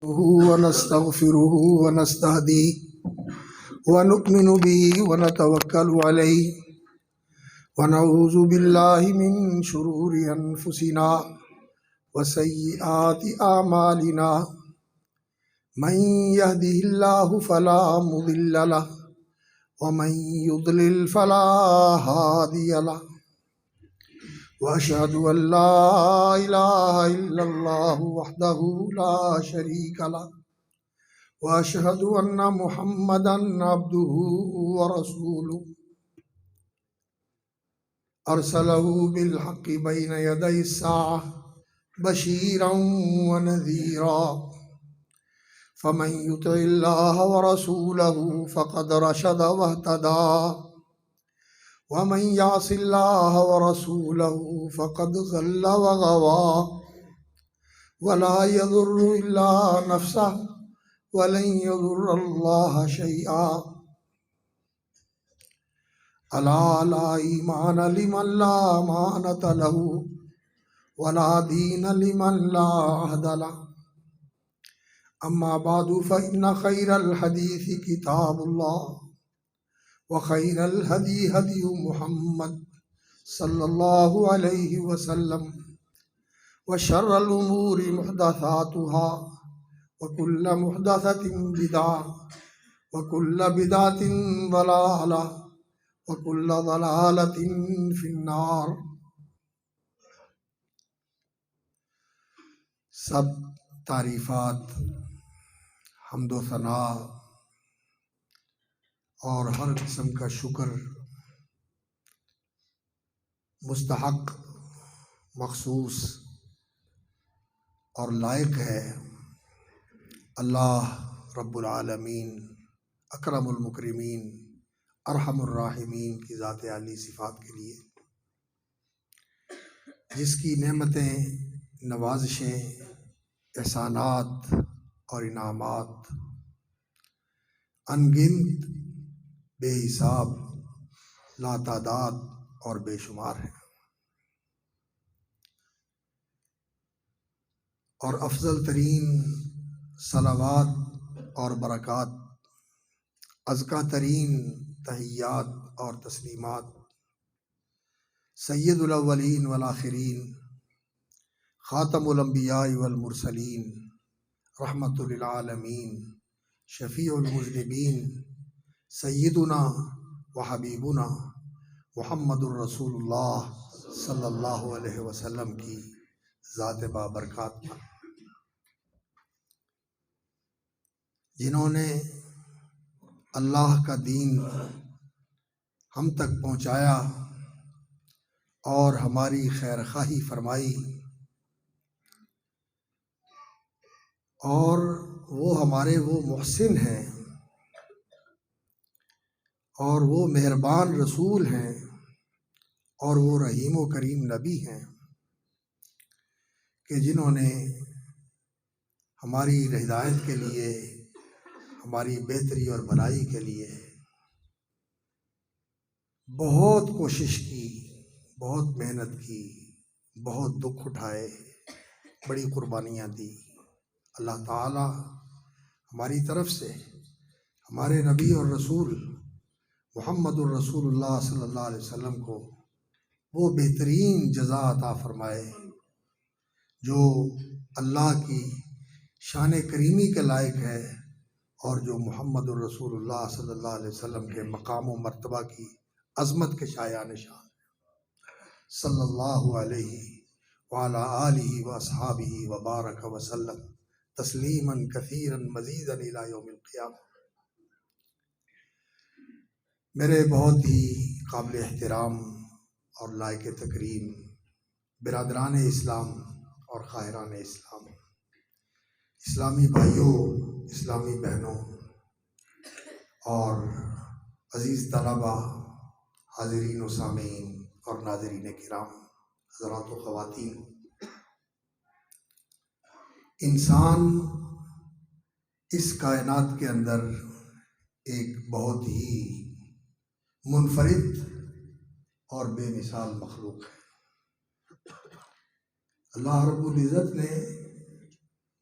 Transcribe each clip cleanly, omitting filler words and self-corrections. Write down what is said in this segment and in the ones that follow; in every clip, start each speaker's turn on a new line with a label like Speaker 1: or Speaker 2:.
Speaker 1: ونستغفره ونستهديه ونؤمن به ونتوكل عليه ونعوذ بالله من شرور أنفسنا وسيئات أعمالنا من يهده الله فلا مضل له ومن يضلل فلا هادي له وأشهد أن لا إله إلا الله وحده لا شريك له وأشهد أن محمدا عبده ورسوله أرسله بالحق بين يدي الساعة بشيرا ونذيرا فمن يطع الله ورسوله فقد رشد واهتدى ومن يعص الله ورسوله فقد ضل وغوى ولا يضر إلا نفسه ولن يضر الله شيئا ألا لا إيمان لمن لا أمانة له ولا دين لمن لا عهد له أما بعد فإن خير الحديث كتاب الله وخير الهدي هدي محمد صلى الله عليه وسلم وشر الأمور محدثاتها وكل محدثة بدعة وكل بدعة ضلالة وكل ضلالة في النار۔ سب تعریفات، حمد و ثناء اور ہر قسم کا شکر مستحق، مخصوص اور لائق ہے اللہ رب العالمین، اکرم المکرمین، ارحم الراحمین کی ذات عالی صفات کے لیے، جس کی نعمتیں، نوازشیں، احسانات اور انعامات ان گنت، بے حساب، لا تعداد اور بے شمار ہیں، اور افضل ترین صلوات اور برکات، ازکیٰ ترین تحیات اور تسلیمات سید الاولین والآخرین، خاتم الانبیاء والمرسلین، رحمت للعالمین، شفیع المذنبین، سیدنا و حبیبنا محمد الرسول اللہ صلی اللہ علیہ وسلم کی ذات بابرکات پر، جنہوں نے اللہ کا دین ہم تک پہنچایا اور ہماری خیر خواہی فرمائی، اور وہ ہمارے وہ محسن ہیں اور وہ مہربان رسول ہیں اور وہ رحیم و کریم نبی ہیں کہ جنہوں نے ہماری ہدایت کے لیے، ہماری بہتری اور بھلائی کے لیے بہت کوشش کی، بہت محنت کی، بہت دکھ اٹھائے، بڑی قربانیاں دی۔ اللہ تعالی ہماری طرف سے ہمارے نبی اور رسول محمد الرسول اللہ صلی اللہ علیہ وسلم کو وہ بہترین جزا عطا فرمائے جو اللہ کی شان کریمی کے لائق ہے، اور جو محمد الرسول اللہ صلی اللہ علیہ وسلم کے مقام و مرتبہ کی عظمت کے شایان نشان صلی اللہ علیہ وعلی آلہ واصحابہ وبارک وسلم تسلیما کثیرا مزیدا الی یوم القیامہ۔ میرے بہت ہی قابل احترام اور لائق تکریم برادران اسلام اور خواہران اسلام، اسلامی بھائیوں، اسلامی بہنوں اور عزیز طلبہ، حاضرین و سامعین اور ناظرین کرام، حضرات و خواتین، انسان اس کائنات کے اندر ایک بہت ہی منفرد اور بے مثال مخلوق ہے۔ اللہ رب العزت نے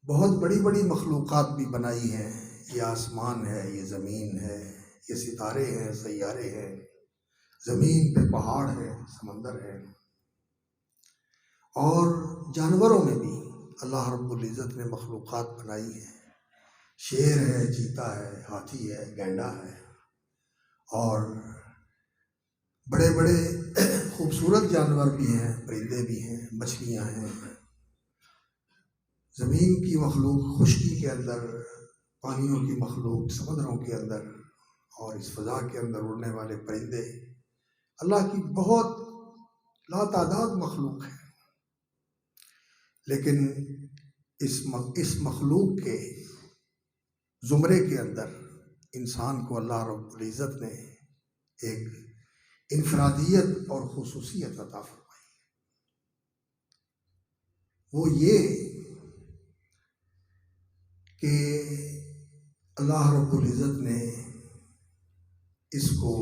Speaker 1: بہت بڑی بڑی مخلوقات بھی بنائی ہیں، یہ آسمان ہے، یہ زمین ہے، یہ ستارے ہیں، سیارے ہیں، زمین پہ پہاڑ ہے، سمندر ہے، اور جانوروں میں بھی اللہ رب العزت نے مخلوقات بنائی ہیں۔ شیر ہے، چیتا ہے، ہاتھی ہے، گینڈا ہے، اور بڑے بڑے خوبصورت جانور بھی ہیں، پرندے بھی ہیں، مچھلیاں ہیں، زمین کی مخلوق، خشکی کے اندر پانیوں کی مخلوق، سمندروں کے اندر، اور اس فضا کے اندر اڑنے والے پرندے، اللہ کی بہت لاتعداد مخلوق ہے۔ لیکن اس مخلوق کے زمرے کے اندر انسان کو اللہ رب العزت نے ایک انفرادیت اور خصوصیت عطا فرمائی۔ وہ یہ کہ اللہ رب العزت نے اس کو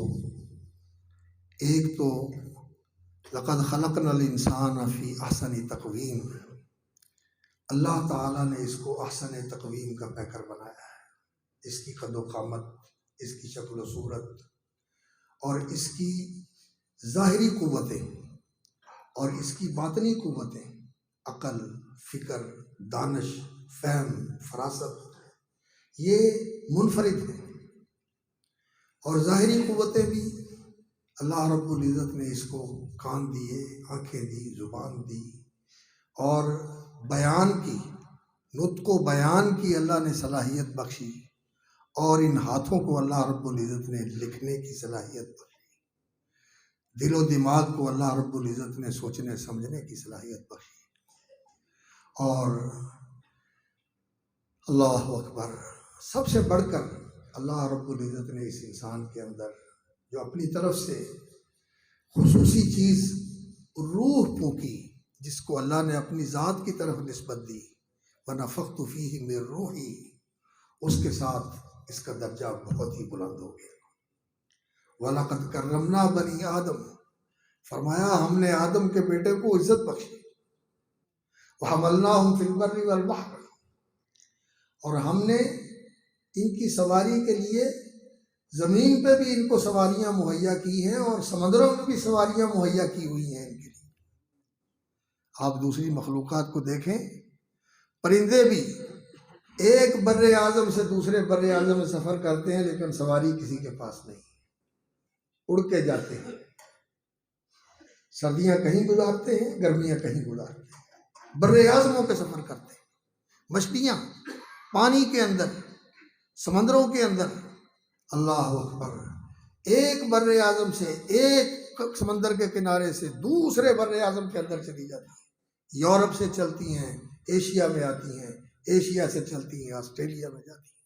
Speaker 1: ایک تو لقد خلقنا الانسان فی احسن تقویم، اللہ تعالیٰ نے اس کو احسن تقویم کا پیکر بنایا ہے۔ اس کی قد و قامت، اس کی شکل و صورت، اور اس کی ظاہری قوتیں اور اس کی باطنی قوتیں، عقل، فکر، دانش، فہم، فراست، یہ منفرد ہیں۔ اور ظاہری قوتیں بھی اللہ رب العزت نے اس کو کان دیے، آنکھیں دی، زبان دی، اور بیان کی، نطق و بیان کی اللہ نے صلاحیت بخشی، اور ان ہاتھوں کو اللہ رب العزت نے لکھنے کی صلاحیت بخشی، دل و دماغ کو اللہ رب العزت نے سوچنے سمجھنے کی صلاحیت بخشی، اور اللہ اکبر، سب سے بڑھ کر اللہ رب العزت نے اس انسان کے اندر جو اپنی طرف سے خصوصی چیز روح پھونکی، جس کو اللہ نے اپنی ذات کی طرف نسبت دی، وَنَفَخْتُ فِيهِ مِن رُوحِي، اس کے ساتھ اس کا درجہ بہت ہی بلند ہو گیا۔ وَلَقَدْ كَرَّمْنَا بَنِي آدم، فرمایا ہم نے آدم کے بیٹے کو عزت بخشی، وَحَمَلْنَاهُمْ فِي الْبَرِّ وَالْبَحْرِ، اور ہم نے ان کی سواری کے لیے زمین پہ بھی ان کو سواریاں مہیا کی ہیں، اور سمندروں میں بھی سواریاں مہیا کی ہوئی ہیں ان کے لیے۔ آپ دوسری مخلوقات کو دیکھیں، پرندے بھی ایک بر اعظم سے دوسرے بر اعظم میں سفر کرتے ہیں، لیکن سواری کسی کے پاس نہیں، اڑ کے جاتے ہیں، سردیاں کہیں گزارتے ہیں، گرمیاں کہیں گزارتے ہیں، بر اعظموں پہ سفر کرتے ہیں۔ مچھلیاں پانی کے اندر، سمندروں کے اندر، اللہ اکبر، ایک بر اعظم سے، ایک سمندر کے کنارے سے دوسرے بر اعظم کے اندر چلی جاتی ہیں، یورپ سے چلتی ہیں، ایشیا میں آتی ہیں، ایشیا سے چلتی ہیں، آسٹریلیا میں جاتی ہیں،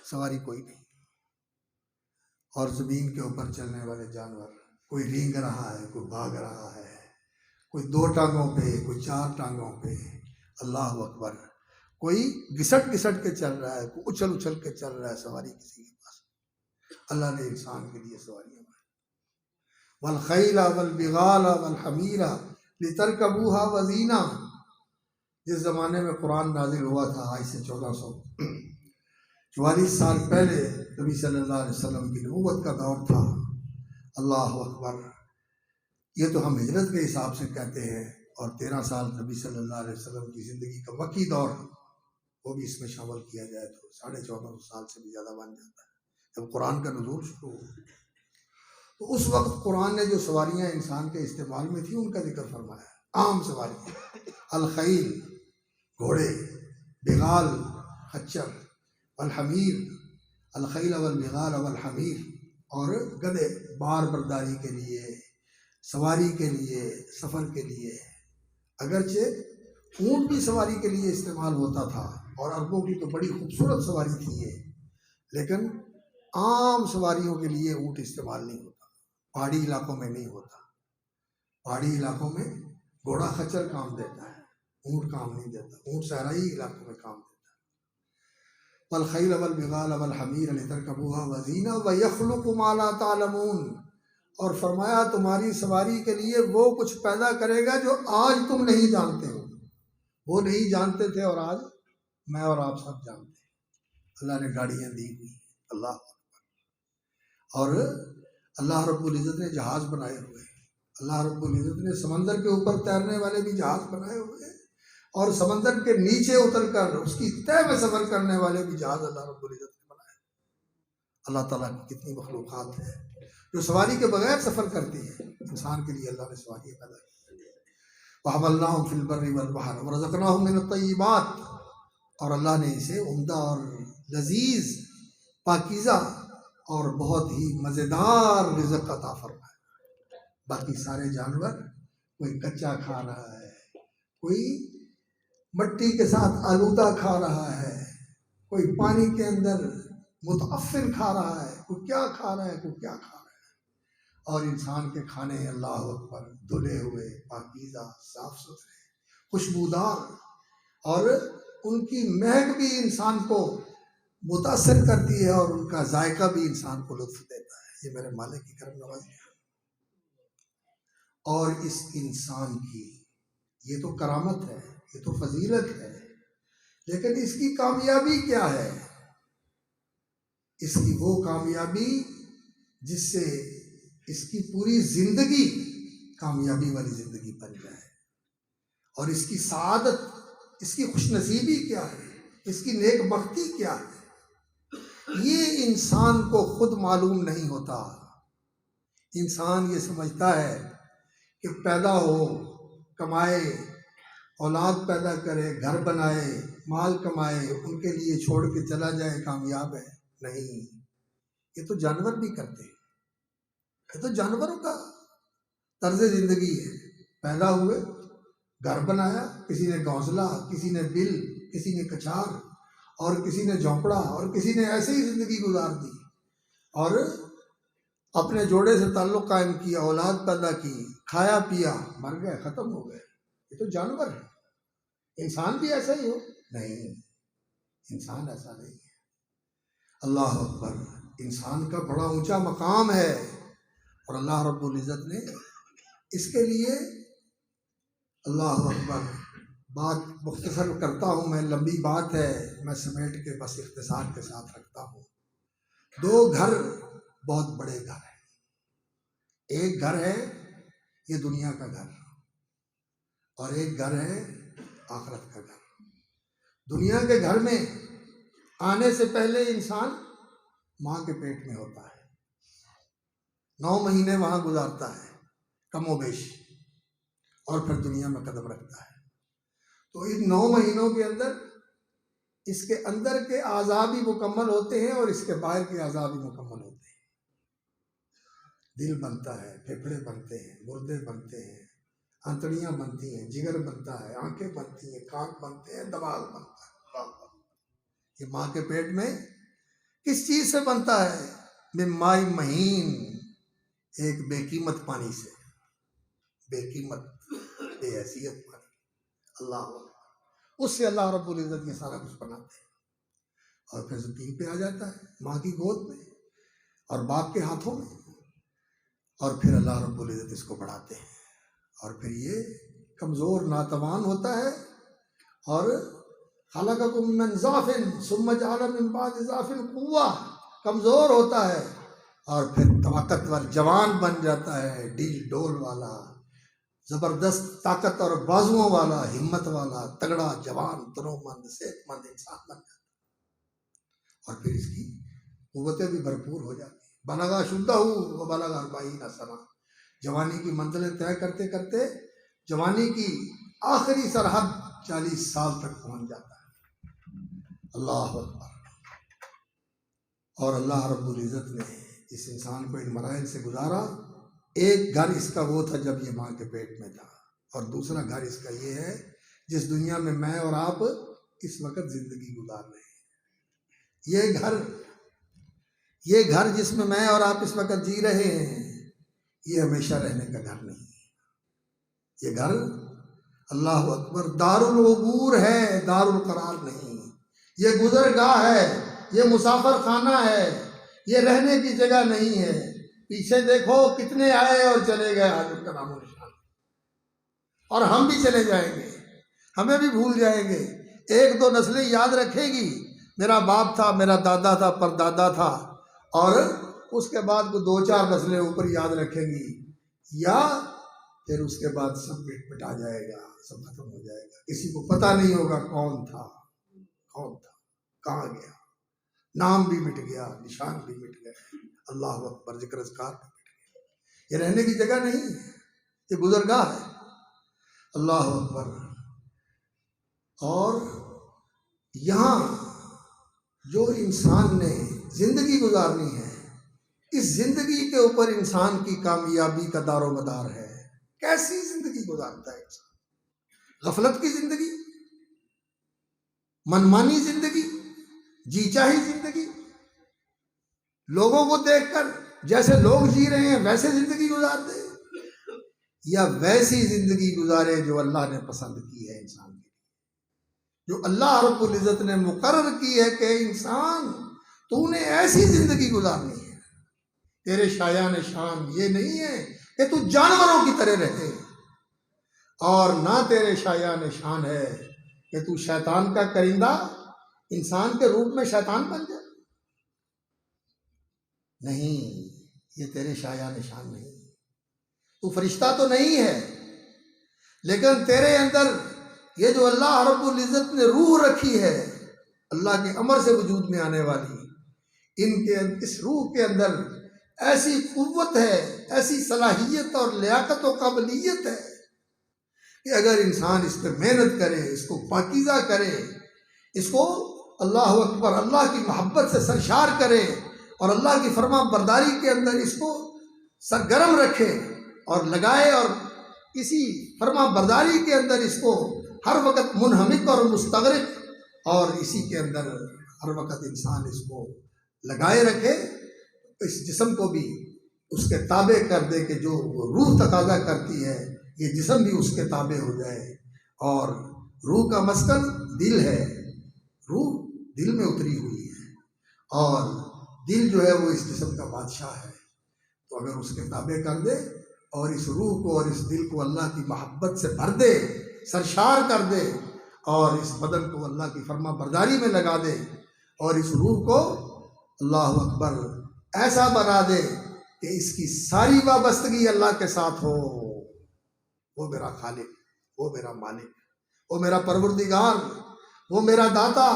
Speaker 1: سواری کوئی نہیں۔ اور زمین کے اوپر چلنے والے جانور، کوئی رینگ رہا ہے، کوئی بھاگ رہا ہے، کوئی 2 ٹانگوں پہ، کوئی 4 ٹانگوں پہ، اللہ اکبر، کوئی گھسٹ گھسٹ کے چل رہا ہے، کوئی اچھل اچھل کے چل رہا ہے، سواری کسی کے پاس۔ اللہ نے انسان کے لیے سواریاں بنائی، والخیل والبغال والحمیر لترکبوها وزینہ۔ جس زمانے میں قرآن نازل ہوا تھا، آج سے 1444 سال پہلے نبی صلی اللہ علیہ وسلم کی نبوت کا دور تھا، اللہ اکبر، یہ تو ہم ہجرت کے حساب سے کہتے ہیں، اور 13 سال نبی صلی اللہ علیہ وسلم کی زندگی کا مکی دور، وہ بھی اس میں شامل کیا جائے تو 1450 سال سے بھی زیادہ بن جاتا ہے، جب قرآن کا نزول شروع ہو۔ تو اس وقت قرآن نے جو سواریاں انسان کے استعمال میں تھیں ان کا ذکر فرمایا، عام سواریاں، الخیل، گھوڑے، بغال، خچر، والحمیر، الخیل والبغال والحمیر، اور گدھے، بار برداری کے لیے، سواری کے لیے، سفر کے لیے۔ اگرچہ اونٹ بھی سواری کے لیے استعمال ہوتا تھا، اور عربوں کی تو بڑی خوبصورت سواری تھی یہ، لیکن عام سواریوں کے لیے اونٹ استعمال نہیں ہوتا، پہاڑی علاقوں میں نہیں ہوتا۔ پہاڑی علاقوں میں گھوڑا خچر کام دیتا ہے، اونٹ کام نہیں دیتا، اونٹ صحرائی علاقوں میں کام دیتا ہے۔ والخیل والبغال والحمیر لترکبوها وزینہ ویخلق ما لا تعلمون، اور فرمایا تمہاری سواری کے لیے وہ کچھ پیدا کرے گا جو آج تم نہیں جانتے ہو، وہ نہیں جانتے تھے اور آج میں اور آپ سب جانتے ہیں اللہ نے گاڑیاں دی ہوئی، اللہ، اور اللہ رب العزت نے جہاز بنائے ہوئے ہیں، اللہ رب العزت نے سمندر کے اوپر تیرنے والے بھی جہاز بنائے ہوئے ہیں، اور سمندر کے نیچے اتر کر اس کی تہ میں سفر کرنے والے بھی جہاز اللہ رب العزت نے بنائے۔ اللہ تعالیٰ کی کتنی مخلوقات ہیں جو سواری کے بغیر سفر کرتی ہے۔ انسان کے لیے اللہ نے سواری پیدا کی۔ وَحَمَلْنَاهُمْ فِي الْبَرِّ وَالْبَحْرِ وَرَزَقْنَاهُمْ مِنَ الطَّيِّبَاتِ، اور اللہ نے اسے عمدہ اور لذیذ، پاکیزہ اور بہت ہی مزیدار رزق عطا فرمایا۔ باقی سارے جانور کوئی کچا کھا رہا ہے، کوئی مٹی کے ساتھ آلودہ کھا رہا ہے، کوئی پانی کے اندر متعفن کھا رہا ہے، کوئی کیا کھا رہا ہے، کوئی کیا کھا رہا ہے، اور انسان کے کھانے اللہ اکبر دھلے ہوئے، پاکیزہ، صاف ستھرے، خوشبودار، اور ان کی مہک بھی انسان کو متاثر کرتی ہے اور ان کا ذائقہ بھی انسان کو لطف دیتا ہے۔ یہ میرے مالک کی کرم نوازی ہے۔ اور اس انسان کی یہ تو کرامت ہے، یہ تو فضیلت ہے، لیکن اس کی کامیابی کیا ہے؟ اس کی وہ کامیابی جس سے اس کی پوری زندگی کامیابی والی زندگی بن جائے، اور اس کی سعادت، اس کی خوش نصیبی کیا ہے، اس کی نیک بختی کیا ہے، یہ انسان کو خود معلوم نہیں ہوتا۔ انسان یہ سمجھتا ہے کہ پیدا ہو، کمائے، اولاد پیدا کرے، گھر بنائے، مال کمائے، ان کے لیے چھوڑ کے چلا جائے، کامیاب ہے۔ نہیں، یہ تو جانور بھی کرتے ہیں، یہ تو جانوروں کا طرز زندگی ہے۔ پیدا ہوئے، گھر بنایا، کسی نے گھونسلہ، کسی نے بل، کسی نے کچھار، اور کسی نے جھونپڑا، اور کسی نے ایسے ہی زندگی گزار دی، اور اپنے جوڑے سے تعلق قائم کیا، اولاد پیدا کی، کھایا پیا، مر گئے، ختم ہو گئے۔ یہ تو جانور ہے۔ انسان بھی ایسا ہی ہو؟ نہیں، انسان ایسا نہیں ہے۔ اللہ اکبر، انسان کا بڑا اونچا مقام ہے، اور اللہ رب العزت نے اس کے لیے، اللہ اکبر، بات مختصر کرتا ہوں میں، لمبی بات ہے، میں سمیٹ کے بس اختصار کے ساتھ رکھتا ہوں۔ دو گھر بہت بڑے گھر ہیں۔ ایک گھر ہے یہ دنیا کا گھر، اور ایک گھر ہے آخرت کا گھر۔ دنیا کے گھر میں آنے سے پہلے انسان ماں کے پیٹ میں ہوتا ہے، 9 مہینے وہاں گزارتا ہے کم و بیش، اور پھر دنیا میں قدم رکھتا ہے۔ تو ان 9 مہینوں کے اندر اس کے اندر کے اعضاء بھی مکمل ہوتے ہیں، اور اس کے باہر کے اعضاء بھی مکمل ہوتے ہیں۔ دل بنتا ہے، پھیپھڑے بنتے ہیں، گردے بنتے ہیں، آنتڑیاں بنتی ہیں، جگر بنتا ہے، آنکھیں بنتی ہیں، کان بنتے ہیں، دماغ بنتا ہے۔ یہ ماں کے پیٹ میں کس چیز سے بنتا ہے؟ من ماء مہین، ایک بے قیمت پانی سے، بے قیمت، بے حیثیت پانی، اللہ اکبر، اس سے اللہ رب العزت یہ سارا کچھ بناتے ہیں، اور پھر زمین پہ آ جاتا ہے ماں کی گود میں اور باپ کے ہاتھوں میں، اور پھر اللہ رب العزت اس کو بڑھاتے ہیں، اور پھر یہ کمزور ناتوان ہوتا ہے، اور خلقکم من ضعف ثم جعل من بعد ضعف قوة، کمزور ہوتا ہے اور پھر طاقتور جوان بن جاتا ہے، ڈیل ڈول والا، زبردست طاقت اور بازوؤں والا، ہمت والا، تگڑا، جوان، تنو مند، صحت مند انسان بن جاتا ہے، اور پھر اس کی قوتیں بھی بھرپور ہو جاتی ہیں۔ بلغ شدہ و بلغ 40 سنہ، جوانی کی منزلیں طے کرتے کرتے جوانی کی آخری سرحد 40 سال تک پہنچ جاتا ہے۔ اللہ اکبر، اور اللہ رب العزت نے اس انسان کو ان مراحل سے گزارا۔ ایک گھر اس کا وہ تھا جب یہ ماں کے پیٹ میں تھا، اور دوسرا گھر اس کا یہ ہے جس دنیا میں میں اور آپ اس وقت زندگی گزار رہے ہیں۔ یہ گھر جس میں میں اور آپ اس وقت جی رہے ہیں، یہ ہمیشہ رہنے کا گھر نہیں ہے۔ یہ گھر، اللہ اکبر، دار العبور ہے، دار القرار نہیں۔ یہ گزرگاہ ہے، یہ مسافر خانہ ہے، یہ رہنے کی جگہ نہیں ہے۔ پیچھے دیکھو کتنے آئے اور چلے گئے، آج ان کا نام و نشان، اور ہم بھی چلے جائیں گے، ہمیں بھی بھول جائیں گے۔ ایک دو نسلیں یاد رکھے گی، میرا باپ تھا، میرا دادا تھا، پردادا تھا، اور اس کے بعد کو 2-4 نسلیں اوپر یاد رکھیں گی، یا پھر اس کے بعد سب مٹا جائے گا، سب ختم ہو جائے گا، کسی کو پتہ نہیں ہوگا کون تھا، کہاں گیا، نام بھی مٹ گیا، نشان بھی مٹ گیا، اللہ اکبر، ذکر اذکار بھی مٹ گیا۔ یہ رہنے کی جگہ نہیں ہے، یہ گزرگاہ ہے، اللہ اکبر۔ اور یہاں جو انسان نے زندگی گزارنی ہے، اس زندگی کے اوپر انسان کی کامیابی کا دار و مدار ہے۔ کیسی زندگی گزارتا ہے انسان؟ غفلت کی زندگی، منمانی زندگی، جی چاہی زندگی، لوگوں کو دیکھ کر جیسے لوگ جی رہے ہیں ویسے زندگی گزارتے ہیں، یا ویسی زندگی گزارے جو اللہ نے پسند کی ہے انسان کی، جو اللہ رب العزت نے مقرر کی ہے کہ انسان تو نے ایسی زندگی گزارنی ہے۔ تیرے شایان شان یہ نہیں ہے کہ تو جانوروں کی طرح رہے، اور نہ تیرے شایان شان ہے کہ تو شیطان کا کرندہ انسان کے روپ میں شیطان بن جائے۔ نہیں، یہ تیرے شایان شان نہیں۔ تو فرشتہ تو نہیں ہے، لیکن تیرے اندر یہ جو اللہ رب العزت نے روح رکھی ہے، اللہ کے امر سے وجود میں آنے والی، اس روح کے اندر ایسی قوت ہے، ایسی صلاحیت اور لیاقت و قابلیت ہے کہ اگر انسان اس پہ محنت کرے، اس کو پاکیزہ کرے، اس کو اللہ اکبر اللہ کی محبت سے سرشار کرے، اور اللہ کی فرما برداری کے اندر اس کو سرگرم رکھے اور لگائے، اور کسی فرما برداری کے اندر اس کو ہر وقت منہمک اور مستغرق، اور اسی کے اندر ہر وقت انسان اس کو لگائے رکھے، اس جسم کو بھی اس کے تابع کر دے کہ جو روح تقاضا کرتی ہے یہ جسم بھی اس کے تابع ہو جائے۔ اور روح کا مسکن دل ہے، روح دل میں اتری ہوئی ہے، اور دل جو ہے وہ اس جسم کا بادشاہ ہے۔ تو اگر اس کے تابع کر دے اور اس روح کو اور اس دل کو اللہ کی محبت سے بھر دے، سرشار کر دے، اور اس بدن کو اللہ کی فرما برداری میں لگا دے، اور اس روح کو اللہ اکبر ایسا بنا دے کہ اس کی ساری وابستگی اللہ کے ساتھ ہو، وہ میرا خالق، وہ میرا مالک، وہ میرا پروردگار، وہ میرا داتا،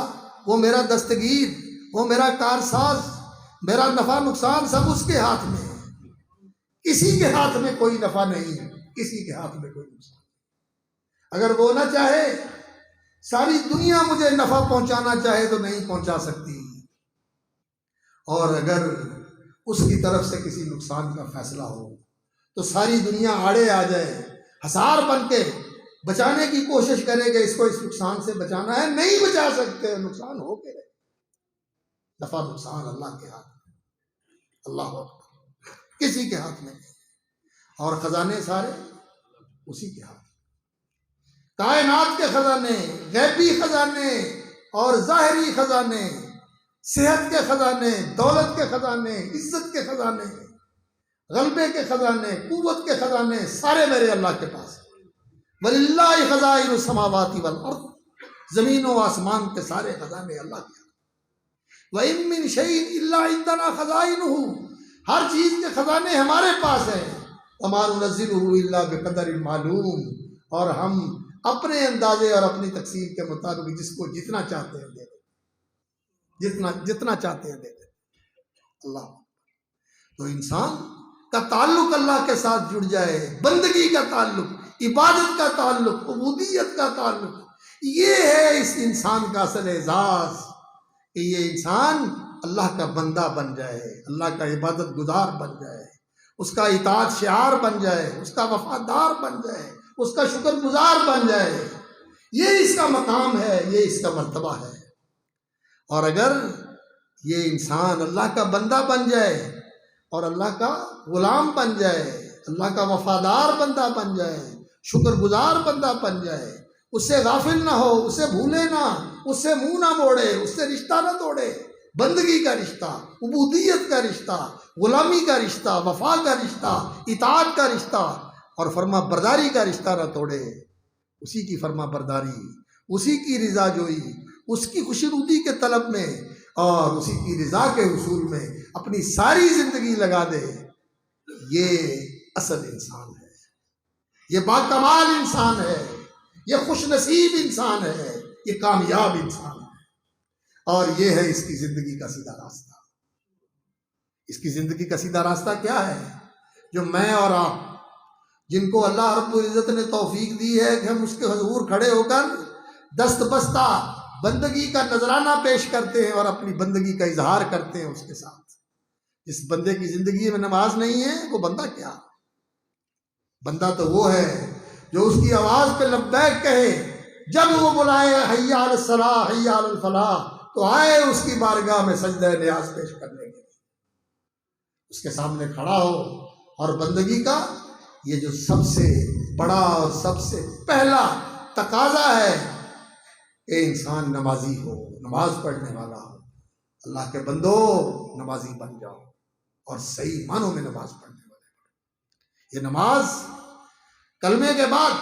Speaker 1: وہ میرا دستگیر، وہ میرا کارساز، میرا نفع نقصان سب اس کے ہاتھ میں ہے۔ کسی کے ہاتھ میں کوئی نفع نہیں ہے، کسی کے ہاتھ میں کوئی نقصان نہیں۔ اگر وہ نہ چاہے، ساری دنیا مجھے نفع پہنچانا چاہے تو نہیں پہنچا سکتی، اور اگر اس کی طرف سے کسی نقصان کا فیصلہ ہو تو ساری دنیا آڑے آ جائے، حصار بن کے بچانے کی کوشش کرے کہ اس کو اس نقصان سے بچانا ہے، نہیں بچا سکتے، نقصان ہو کے رہے۔ نفع نقصان اللہ کے ہاتھ میں، اللہ اکبر، کسی کے ہاتھ میں نہیں، اور خزانے سارے اسی کے ہاتھ میں۔ کائنات کے خزانے، غیبی خزانے اور ظاہری خزانے، صحت کے خزانے، دولت کے خزانے، عزت کے خزانے، غلبے کے خزانے، قوت کے خزانے، سارے میرے اللہ کے پاس ہیں۔ وَلِلَّهِ خَزَائِنُ السَّمَاوَاتِ وَالْأَرْضِ، زمین و آسمان کے سارے خزانے اللہ کے ہیں۔ وَإِن مِّن شَيْءٍ إِلَّا عِندَنَا خَزَائِنُهُ، ہر چیز کے خزانے ہمارے پاس ہیں۔ وَمَا نُنَزِّلُهُ إِلَّا بِقَدَرٍ مَّعْلُومٍ، اور ہم اپنے اندازے اور اپنی تقسیم کے مطابق جس کو جتنا چاہتے ہیں دے دیتے، جتنا چاہتے ہیں دے دیتے۔ اللہ، تو انسان کا تعلق اللہ کے ساتھ جڑ جائے، بندگی کا تعلق، عبادت کا تعلق، عبودیت کا تعلق، یہ ہے اس انسان کا اصل اعزاز، کہ یہ انسان اللہ کا بندہ بن جائے، اللہ کا عبادت گزار بن جائے، اس کا اطاعت شعار بن جائے، اس کا وفادار بن جائے، اس کا شکر گزار بن جائے۔ یہ اس کا مقام ہے، یہ اس کا مرتبہ ہے۔ اور اگر یہ انسان اللہ کا بندہ بن جائے اور اللہ کا غلام بن جائے، اللہ کا وفادار بندہ بن جائے، شکر گزار بندہ بن جائے، اس سے غافل نہ ہو، اسے بھولے نہ، اس سے منہ نہ موڑے، اس سے رشتہ نہ توڑے، بندگی کا رشتہ، عبودیت کا رشتہ، غلامی کا رشتہ، وفا کا رشتہ، اطاعت کا رشتہ اور فرما برداری کا رشتہ نہ توڑے، اسی کی فرما برداری، اسی کی رضا جوئی، اس کی خوشنودی کے طلب میں اور اسی کی رضا کے حصول میں اپنی ساری زندگی لگا دے، یہ اصل انسان ہے، یہ باکمال انسان ہے، یہ خوش نصیب انسان ہے، یہ کامیاب انسان ہے، اور یہ ہے اس کی زندگی کا سیدھا راستہ۔ اس کی زندگی کا سیدھا راستہ کیا ہے؟ جو میں اور آپ، جن کو اللہ رب العزت نے توفیق دی ہے کہ ہم اس کے حضور کھڑے ہو کر دست بستہ بندگی کا نذرانہ پیش کرتے ہیں اور اپنی بندگی کا اظہار کرتے ہیں اس کے ساتھ۔ جس بندے کی زندگی میں نماز نہیں ہے وہ بندہ کیا؟ بندہ تو وہ ہے جو اس کی آواز پہ لبیک کہے، جب وہ بلائے حی علی الصلاح حی علی الفلاح تو آئے اس کی بارگاہ میں سجدہ نیاز پیش کرنے کے لیے، اس کے سامنے کھڑا ہو۔ اور بندگی کا یہ جو سب سے بڑا اور سب سے پہلا تقاضا ہے کہ انسان نمازی ہو، نماز پڑھنے والا ہو۔ اللہ کے بندو نمازی بن جاؤ اور صحیح معنوں میں نماز پڑھنے والے بنو۔ یہ نماز کلمے کے بعد،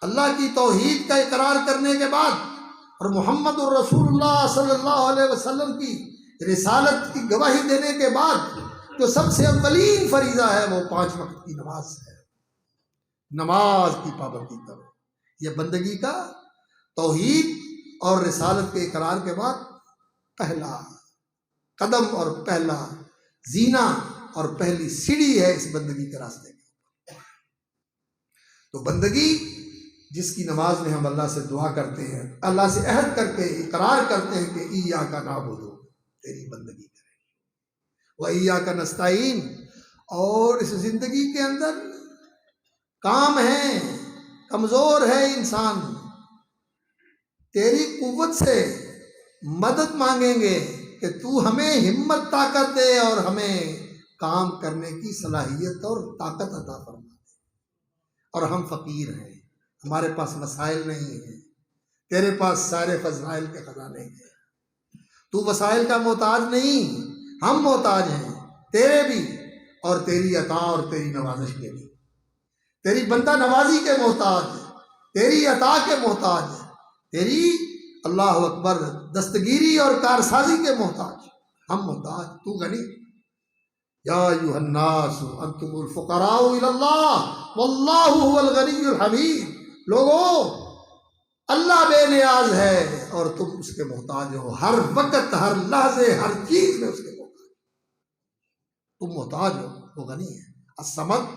Speaker 1: اللہ کی توحید کا اقرار کرنے کے بعد اور محمد الرسول اللہ صلی اللہ علیہ وسلم کی رسالت کی گواہی دینے کے بعد جو سب سے اولین فریضہ ہے وہ 5 وقت کی نماز ہے۔ نماز کی پابندی کرو، یہ بندگی کا توحید اور رسالت کے اقرار کے بعد پہلا قدم اور پہلا زینہ اور پہلی سیڑھی ہے اس بندگی کے راستے کے۔ تو بندگی جس کی نماز میں ہم اللہ سے دعا کرتے ہیں، اللہ سے عہد کر کے اقرار کرتے ہیں کہ ایاک نعبد، تیری بندگی کریں، وایاک نستعین، اور اس زندگی کے اندر کام ہے، کمزور ہے انسان، تیری قوت سے مدد مانگیں گے کہ تو ہمیں ہمت طاقت دے اور ہمیں کام کرنے کی صلاحیت اور طاقت عطا فرما دے۔ اور ہم فقیر ہیں، ہمارے پاس وسائل نہیں ہیں، تیرے پاس سارے فضائل کے خزانے ہیں، تو وسائل کا محتاج نہیں، ہم محتاج ہیں تیرے بھی، اور تیری عطا اور تیری نوازش کے بھی، تیری بندہ نوازی کے محتاج ہے، تیری عطا کے محتاج ہے، تیری اللہ اکبر دستگیری اور کارسازی کے محتاج، ہم محتاج، تو غنی۔ یا ایھا الناس انتم الفقراء الی اللہ واللہ هو الغنی الحمید، لوگو اللہ بے نیاز ہے اور تم اس کے محتاج ہو، ہر وقت، ہر لحظے، ہر چیز میں اس کے محتاج، تم محتاج ہو، وہ غنی ہے۔ الصمد،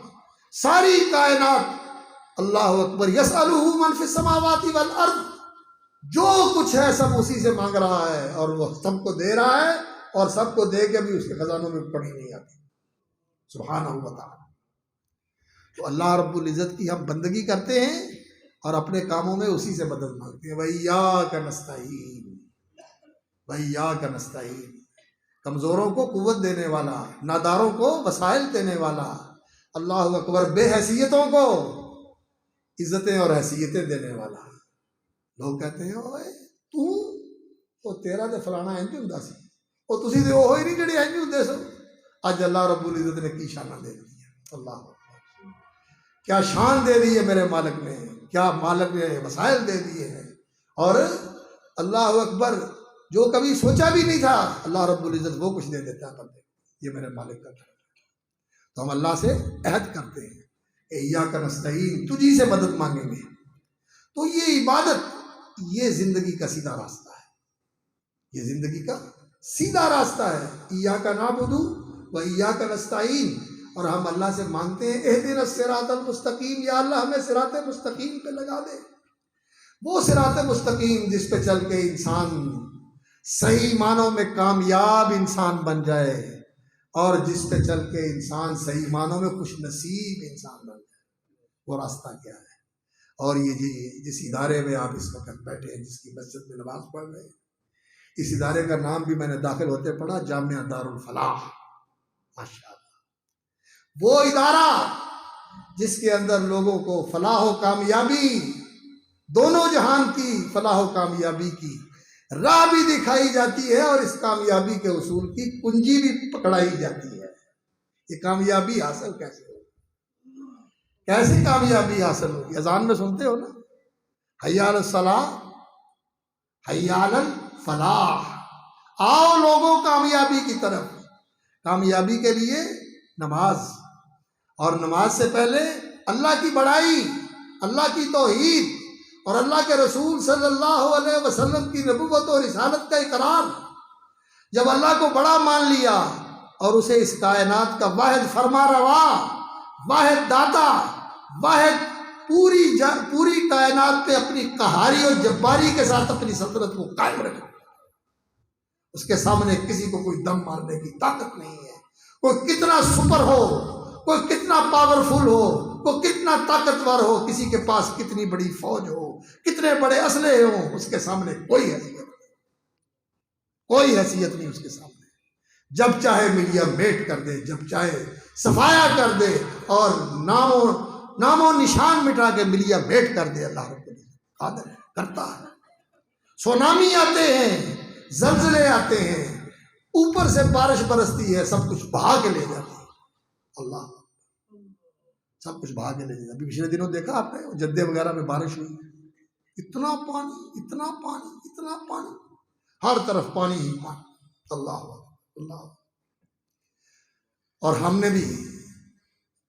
Speaker 1: ساری کائنات، اللہ اکبر، یسألہ من فی السماوات والارض، جو کچھ ہے سب اسی سے مانگ رہا ہے اور وہ سب کو دے رہا ہے، اور سب کو دے کے بھی اس کے خزانوں میں کمی نہیں آتی، سبحانہ و تعالی۔ تو اللہ رب العزت کی ہم بندگی کرتے ہیں اور اپنے کاموں میں اسی سے مدد مانگتے ہیں۔ وَإِيَّاكَ نَسْتَعِينُ، وَإِيَّاكَ نَسْتَعِينُ، کمزوروں کو قوت دینے والا، ناداروں کو وسائل دینے والا، اللہ اکبر، بے حیثیتوں کو عزتیں اور حیثیتیں دینے والا۔ لوگ کہتے ہیں اوئے تو تیرا تے فلانا انج ہوندا سی، او تسی تے وہ ہی نہیں جڑے انج ہوندے سو۔ اج اللہ رب العزت نے کی شان دے دی ہے، اللہ اکبر، کیا شان دے دی ہے میرے مالک نے، کیا مالک نے وسائل دے دیے ہیں، اور اللہ اکبر، جو کبھی سوچا بھی نہیں تھا اللہ رب العزت وہ کچھ دے دیتا ہے بندے، یہ میرے مالک کا ہے۔ تو ہم اللہ سے عہد کرتے ہیں کہ ایاک نستعین، تجھی سے مدد مانگیں گے۔ تو یہ عبادت، یہ زندگی کا سیدھا راستہ ہے، یہ زندگی کا سیدھا راستہ ہے۔ ایاک نعبد و ایاک نستعین، اور ہم اللہ سے مانگتے ہیں اہدنا الصراط المستقیم، یا اللہ ہمیں صراط مستقیم پہ لگا دے، وہ صراط مستقیم جس پہ چل کے انسان صحیح معنوں میں کامیاب انسان بن جائے، اور جس پہ چل کے انسان صحیح معنوں میں خوش نصیب انسان بن جائے۔ وہ راستہ کیا ہے؟ اور یہ جس ادارے میں آپ اس وقت بیٹھے ہیں، جس کی مسجد میں نماز پڑھ رہے ہیں، اس ادارے کا نام بھی میں نے داخل ہوتے پڑھا، جامعہ دارالفلاح، ماشاء اللہ، وہ ادارہ جس کے اندر لوگوں کو فلاح و کامیابی، دونوں جہان کی فلاح و کامیابی کی راہ بھی دکھائی جاتی ہے، اور اس کامیابی کے اصول کی کنجی بھی پکڑائی جاتی ہے۔ یہ کامیابی حاصل کیسے ہو؟ کیسے کامیابی حاصل ہوگی؟ اذان میں سنتے ہو نا، حی علی الصلاح، حی علی الفلاح، آؤ لوگوں کامیابی کی طرف۔ کامیابی کے لیے نماز، اور نماز سے پہلے اللہ کی بڑائی، اللہ کی توحید اور اللہ کے رسول صلی اللہ علیہ وسلم کی نبوت اور رسالت کا اقرار۔ جب اللہ کو بڑا مان لیا اور اسے اس کائنات کا واحد فرما روا، واحد داتا، واحد پوری کائنات پہ اپنی قہاری اور جباری کے ساتھ اپنی سلطنت کو قائم رکھا، اس کے سامنے کسی کو کوئی دم مارنے کی طاقت نہیں ہے۔ کوئی کتنا سپر ہو، کوئی کتنا پاورفل ہو، کوئی کتنا طاقتور ہو، کسی کے پاس کتنی بڑی فوج ہو، کتنے بڑے اسلحے ہوں، اس کے سامنے کوئی حیثیت نہیں، کوئی حیثیت نہیں اس کے سامنے۔ جب چاہے میڈیا میٹ کر دے، جب چاہے صفایا کر دے اور نام و نشان مٹا کے میڈیا میٹ کر دے، اللہ رب العزت قادر ہے، کرتا ہے۔ سونامی آتے ہیں، زلزلے آتے ہیں، اوپر سے بارش برستی ہے، سب کچھ بہا کے لے جاتی ہے، اللہ سب کچھ بہا کے لے جاتا ہے۔ ابھی پچھلے دنوں دیکھا آپ نے جدے وغیرہ میں بارش ہوئی، اتنا پانی، اتنا پانی، اتنا پانی، ہر طرف پانی ہی پانی، اللہ اللہ۔ اور ہم نے بھی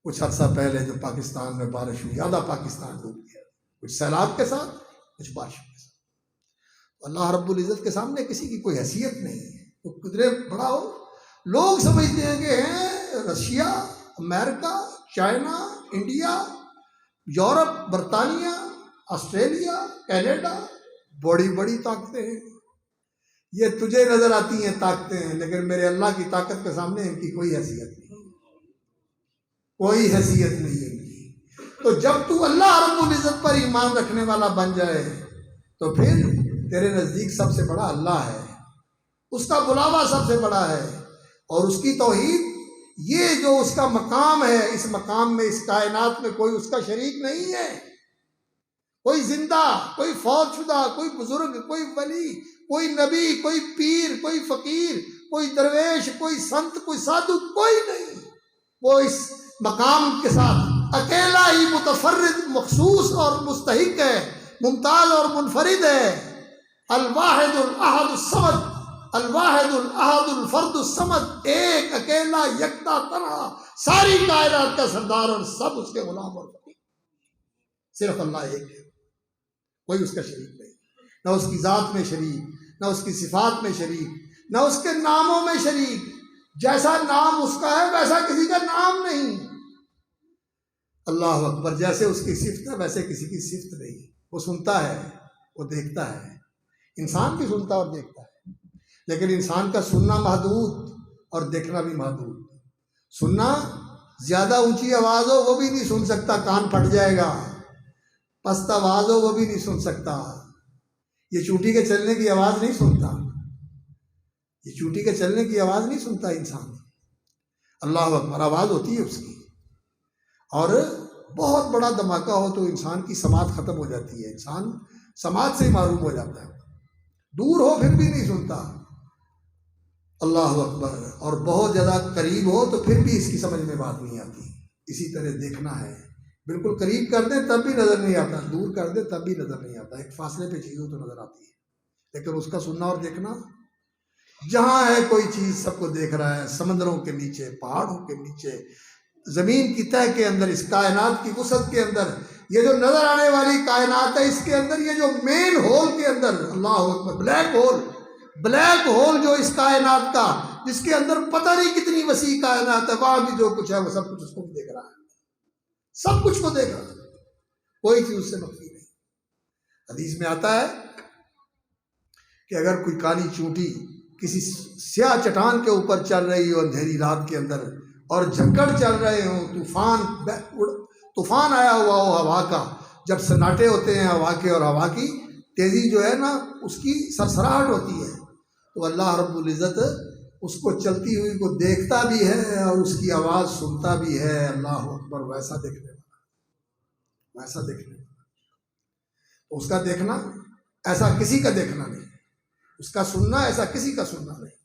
Speaker 1: کچھ عرصہ پہلے جو پاکستان میں بارش ہوئی، آدھا پاکستان ڈوب گیا، کچھ سیلاب کے ساتھ، کچھ بارشوں کے ساتھ۔ اللہ رب العزت کے سامنے کسی کی کوئی حیثیت نہیں ہے، وہ کتنے بڑا ہو۔ لوگ سمجھتے ہیں کہ ہیں رشیا، امریکہ، چائنا، انڈیا، یورپ، برطانیہ، آسٹریلیا، کینیڈا بڑی بڑی طاقتیں ہیں، یہ تجھے نظر آتی ہیں طاقتیں ہیں، لیکن میرے اللہ کی طاقت کے سامنے ان کی کوئی حیثیت نہیں، کوئی حیثیت نہیں ہے ان کی۔ تو جب تو اللہ رب العزت پر ایمان رکھنے والا بن جائے تو پھر تیرے نزدیک سب سے بڑا اللہ ہے، اس کا بلاوا سب سے بڑا ہے، اور اس کی توحید، یہ جو اس کا مقام ہے، اس مقام میں، اس کائنات میں کوئی اس کا شریک نہیں ہے۔ کوئی زندہ، کوئی فوت شدہ، کوئی بزرگ، کوئی ولی، کوئی نبی، کوئی پیر، کوئی فقیر، کوئی درویش، کوئی سنت، کوئی سادھو، کوئی نہیں۔ وہ اس مقام کے ساتھ اکیلا ہی متفرد، مخصوص اور مستحق ہے، ممتاز اور منفرد ہے۔ الواحد الاحد الصمد، الواحد الاحد الفرد الصمد، ایک اکیلا یکتا تنہا، ساری کائنات کا سردار اور سب اس کے غلام اور فقیر۔ صرف اللہ ایک ہے، کوئی اس کا شریک نہیں، نہ اس کی ذات میں شریک، نہ اس کی صفات میں شریک، نہ اس کے ناموں میں شریک۔ جیسا نام اس کا ہے ویسا کسی کا نام نہیں۔ اللہ اکبر۔ جیسے اس کی صفت ہے ویسے کسی کی صفت نہیں۔ وہ سنتا ہے، وہ دیکھتا ہے، انسان بھی سنتا اور دیکھتا ہے، لیکن انسان کا سننا محدود اور دیکھنا بھی محدود۔ سننا، زیادہ اونچی آواز ہو وہ بھی نہیں سن سکتا، کان پھٹ جائے گا، پست آواز ہو وہ بھی نہیں سن سکتا۔ یہ چونٹی کے چلنے کی آواز نہیں سنتا، یہ چونٹی کے چلنے کی آواز نہیں سنتا انسان۔ اللہ اکبر، آواز ہوتی ہے اس کی، اور بہت بڑا دھماکہ ہو تو انسان کی سماعت ختم ہو جاتی ہے، انسان سماعت سے ہی معروم ہو جاتا ہے، دور ہو پھر بھی نہیں سنتا۔ اللہ اکبر۔ اور بہت زیادہ قریب ہو تو پھر بھی اس کی سمجھ میں بات نہیں آتی۔ اسی طرح دیکھنا ہے، بالکل قریب کر دیں تب بھی نظر نہیں آتا، دور کر دیں تب بھی نظر نہیں آتا، ایک فاصلے پہ چیز ہو تو نظر آتی ہے، لیکن اس کا سننا اور دیکھنا، جہاں ہے کوئی چیز سب کو دیکھ رہا ہے، سمندروں کے نیچے، پہاڑوں کے نیچے، زمین کی تہہ کے اندر، اس کائنات کی وسعت کے اندر، یہ جو نظر آنے والی کائنات ہے اس کے اندر، یہ جو مین ہول کے اندر، اللہ اکبر، بلیک ہول جو اس کائنات کا، جس کے اندر پتہ نہیں کتنی وسیع کائنات ہے، وہاں بھی جو کچھ ہے وہ سب کچھ اس کو دیکھ رہا ہے، سب کچھ کو دیکھ رہا ہے، کوئی چیز اس سے مخفی نہیں۔ حدیث میں آتا ہے کہ اگر کوئی کالی چونٹی کسی سیاہ چٹان کے اوپر چل رہی ہو اندھیری رات کے اندر، اور جھکڑ چل رہے ہوں، طوفان آیا ہوا ہو ہوا کا، جب سناٹے ہوتے ہیں ہوا کے اور ہوا کی تیزی جو ہے نا اس کی سرسراہٹ ہوتی ہے، تو اللہ رب العزت اس کو چلتی ہوئی کو دیکھتا بھی ہے اور اس کی آواز سنتا بھی ہے۔ اللہ اکبر۔ ویسا دیکھنے والا، ویسا دیکھنے والا، اس کا دیکھنا ایسا کسی کا دیکھنا نہیں، اس کا سننا ایسا کسی کا سننا نہیں،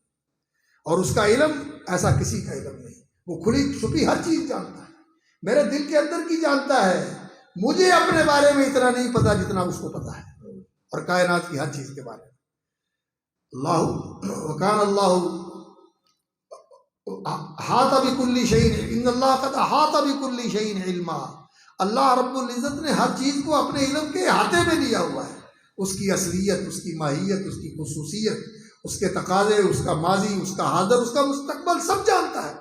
Speaker 1: اور اس کا علم ایسا کسی کا علم نہیں۔ وہ کھلی چھپی ہر چیز جانتا ہے، میرے دل کے اندر کی جانتا ہے، مجھے اپنے بارے میں اتنا نہیں پتا جتنا اس کو پتا ہے، اور کائنات کی ہر چیز کے بارے میں۔ اللہ وکان اللہ احاط بکل شیء، ان اللہ قد احاط بکل شیء علما، اللہ رب العزت نے ہر چیز کو اپنے علم کے احاطے میں لیا ہوا ہے، اس کی اصلیت، اس کی ماہیت، اس کی خصوصیت، اس کے تقاضے، اس کا ماضی، اس کا حاضر، اس کا مستقبل سب جانتا ہے،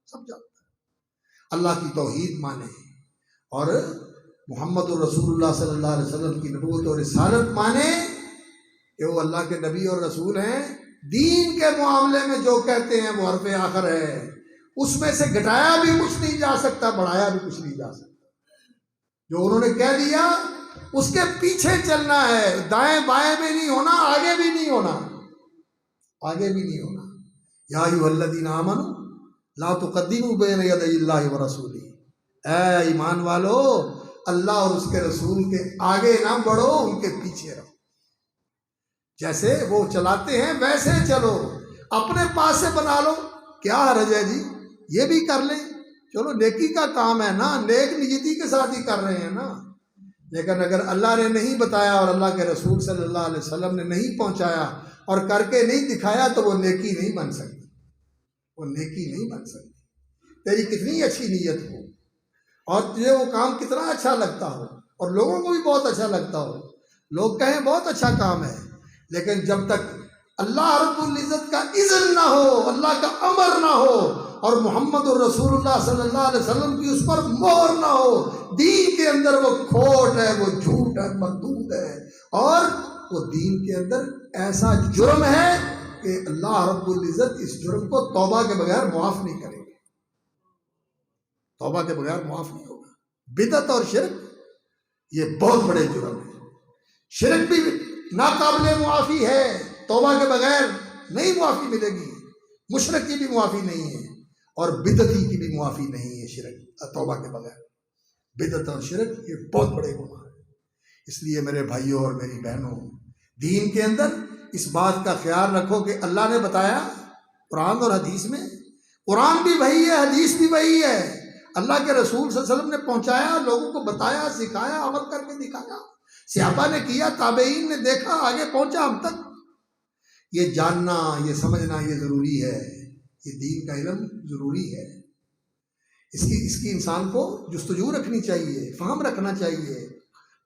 Speaker 1: سب جانتا ہے۔ اللہ کی توحید مانے اور محمد الرسول اللہ صلی اللہ علیہ وسلم کی نبوت اور رسالت مانے کہ وہ اللہ کے نبی اور رسول ہیں۔ دین کے معاملے میں جو کہتے ہیں وہ حرف آخر ہے، اس میں سے گھٹایا بھی کچھ نہیں جا سکتا، بڑھایا بھی کچھ نہیں جا سکتا۔ جو انہوں نے کہہ دیا اس کے پیچھے چلنا ہے، دائیں بائیں بھی نہیں ہونا، آگے بھی نہیں ہونا، آگے بھی نہیں ہونا۔ یا ایھا الذین آمنوا لا تقدموا بین یدی اللہ ورسولہ، اے ایمان والو اللہ اور اس کے رسول کے آگے نہ بڑھو، ان کے پیچھے رہو۔ جیسے وہ چلاتے ہیں ویسے چلو، اپنے پاس سے بنا لو، کیا حرج ہے جی، یہ بھی کر لیں، چلو نیکی کا کام ہے نا، نیک نیتی کے ساتھ ہی کر رہے ہیں نا۔ لیکن اگر اللہ نے نہیں بتایا اور اللہ کے رسول صلی اللہ علیہ وسلم نے نہیں پہنچایا اور کر کے نہیں دکھایا تو وہ نیکی نہیں بن سکتی، وہ نیکی نہیں بن سکتی۔ تیری کتنی اچھی نیت ہو اور تجھے وہ کام کتنا اچھا لگتا ہو اور لوگوں کو بھی بہت اچھا لگتا ہو، لوگ کہیں بہت اچھا کام ہے، لیکن جب تک اللہ رب العزت کا اذن نہ ہو، اللہ کا امر نہ ہو اور محمد الرسول اللہ صلی اللہ علیہ وسلم کی اس پر مہر نہ ہو، دین کے اندر وہ کھوٹ ہے، وہ جھوٹ ہے، مردود ہے، اور وہ دین کے اندر ایسا جرم ہے کہ اللہ رب العزت اس جرم کو توبہ کے بغیر معاف نہیں کرے گا، توبہ کے بغیر معاف نہیں ہوگا۔ بدعت اور شرک یہ بہت بڑے جرم ہیں، شرک بھی ناقابل معافی ہے، توبہ کے بغیر نہیں معافی ملے گی، مشرک کی بھی معافی نہیں ہے اور بدعتی کی بھی معافی نہیں ہے، شرک توبہ کے بغیر۔ بدعت اور شرک یہ بہت بڑے گناہ ہیں۔ اس لیے میرے بھائیوں اور میری بہنوں، دین کے اندر اس بات کا خیال رکھو کہ اللہ نے بتایا قرآن اور حدیث میں، قرآن بھی وہی ہے، حدیث بھی وہی ہے، اللہ کے رسول صلی اللہ علیہ وسلم نے پہنچایا، لوگوں کو بتایا، سکھایا، عمل کر کے دکھایا، صحابہ نے کیا، تابعین نے دیکھا، آگے پہنچا ہم تک۔ یہ جاننا، یہ سمجھنا یہ ضروری ہے، یہ دین کا علم ضروری ہے، اس کی انسان کو جستجو رکھنی چاہیے، فہم رکھنا چاہیے،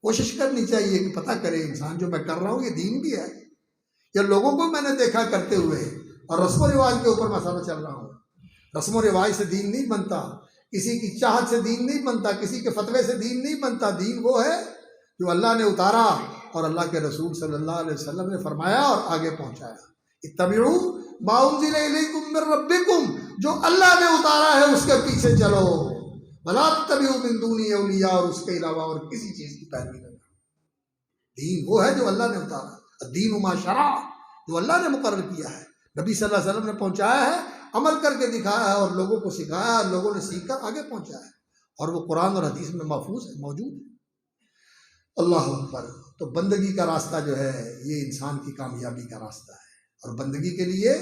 Speaker 1: کوشش کرنی چاہیے کہ پتہ کرے انسان جو میں کر رہا ہوں یہ دین بھی ہے یا لوگوں کو میں نے دیکھا کرتے ہوئے اور رسم و رواج کے اوپر مسئلہ چل رہا ہوں۔ رسم و رواج سے دین نہیں بنتا، کسی کی چاہت سے دین نہیں بنتا، کسی کے فتوے سے دین نہیں بنتا۔ دین وہ ہے جو اللہ نے اتارا اور اللہ کے رسول صلی اللہ علیہ وسلم نے فرمایا اور آگے پہنچایا۔ اتبعوا ما انزل الیکم من ربکم، جو اللہ نے اتارا ہے اس کے پیچھے چلو، ولا تتبعوا من دونہ اولیاء، اور اس کے علاوہ اور کسی چیز کی پیروی نہ کرو۔ دین وہ ہے جو اللہ نے اتارا، الدین ما شرع، جو اللہ نے مقرر کیا ہے، نبی صلی اللہ علیہ وسلم نے پہنچایا ہے، عمل کر کے دکھایا ہے اور لوگوں کو سکھایا ہے، لوگوں نے سیکھ کر آگے پہنچایا ہے، اور وہ قرآن اور حدیث میں محفوظ ہے، موجود ہے۔ اللہ اکبر۔ تو بندگی کا راستہ جو ہے یہ انسان کی کامیابی کا راستہ ہے، اور بندگی کے لیے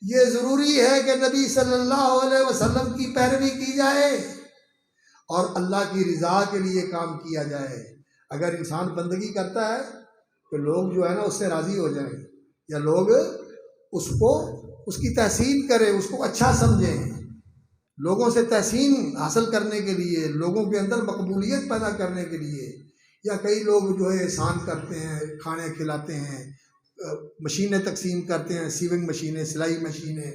Speaker 1: یہ ضروری ہے کہ نبی صلی اللہ علیہ وسلم کی پیروی کی جائے اور اللہ کی رضا کے لیے کام کیا جائے۔ اگر انسان بندگی کرتا ہے تو لوگ جو ہے نا اس سے راضی ہو جائیں، یا لوگ اس کی تحسین کریں، اس کو اچھا سمجھیں، لوگوں سے تحسین حاصل کرنے کے لیے، لوگوں کے اندر مقبولیت پیدا کرنے کے لیے، یا کئی لوگ جو ہے احسان کرتے ہیں، کھانے کھلاتے ہیں، مشینیں تقسیم کرتے ہیں، سیونگ مشینیں، سلائی مشینیں،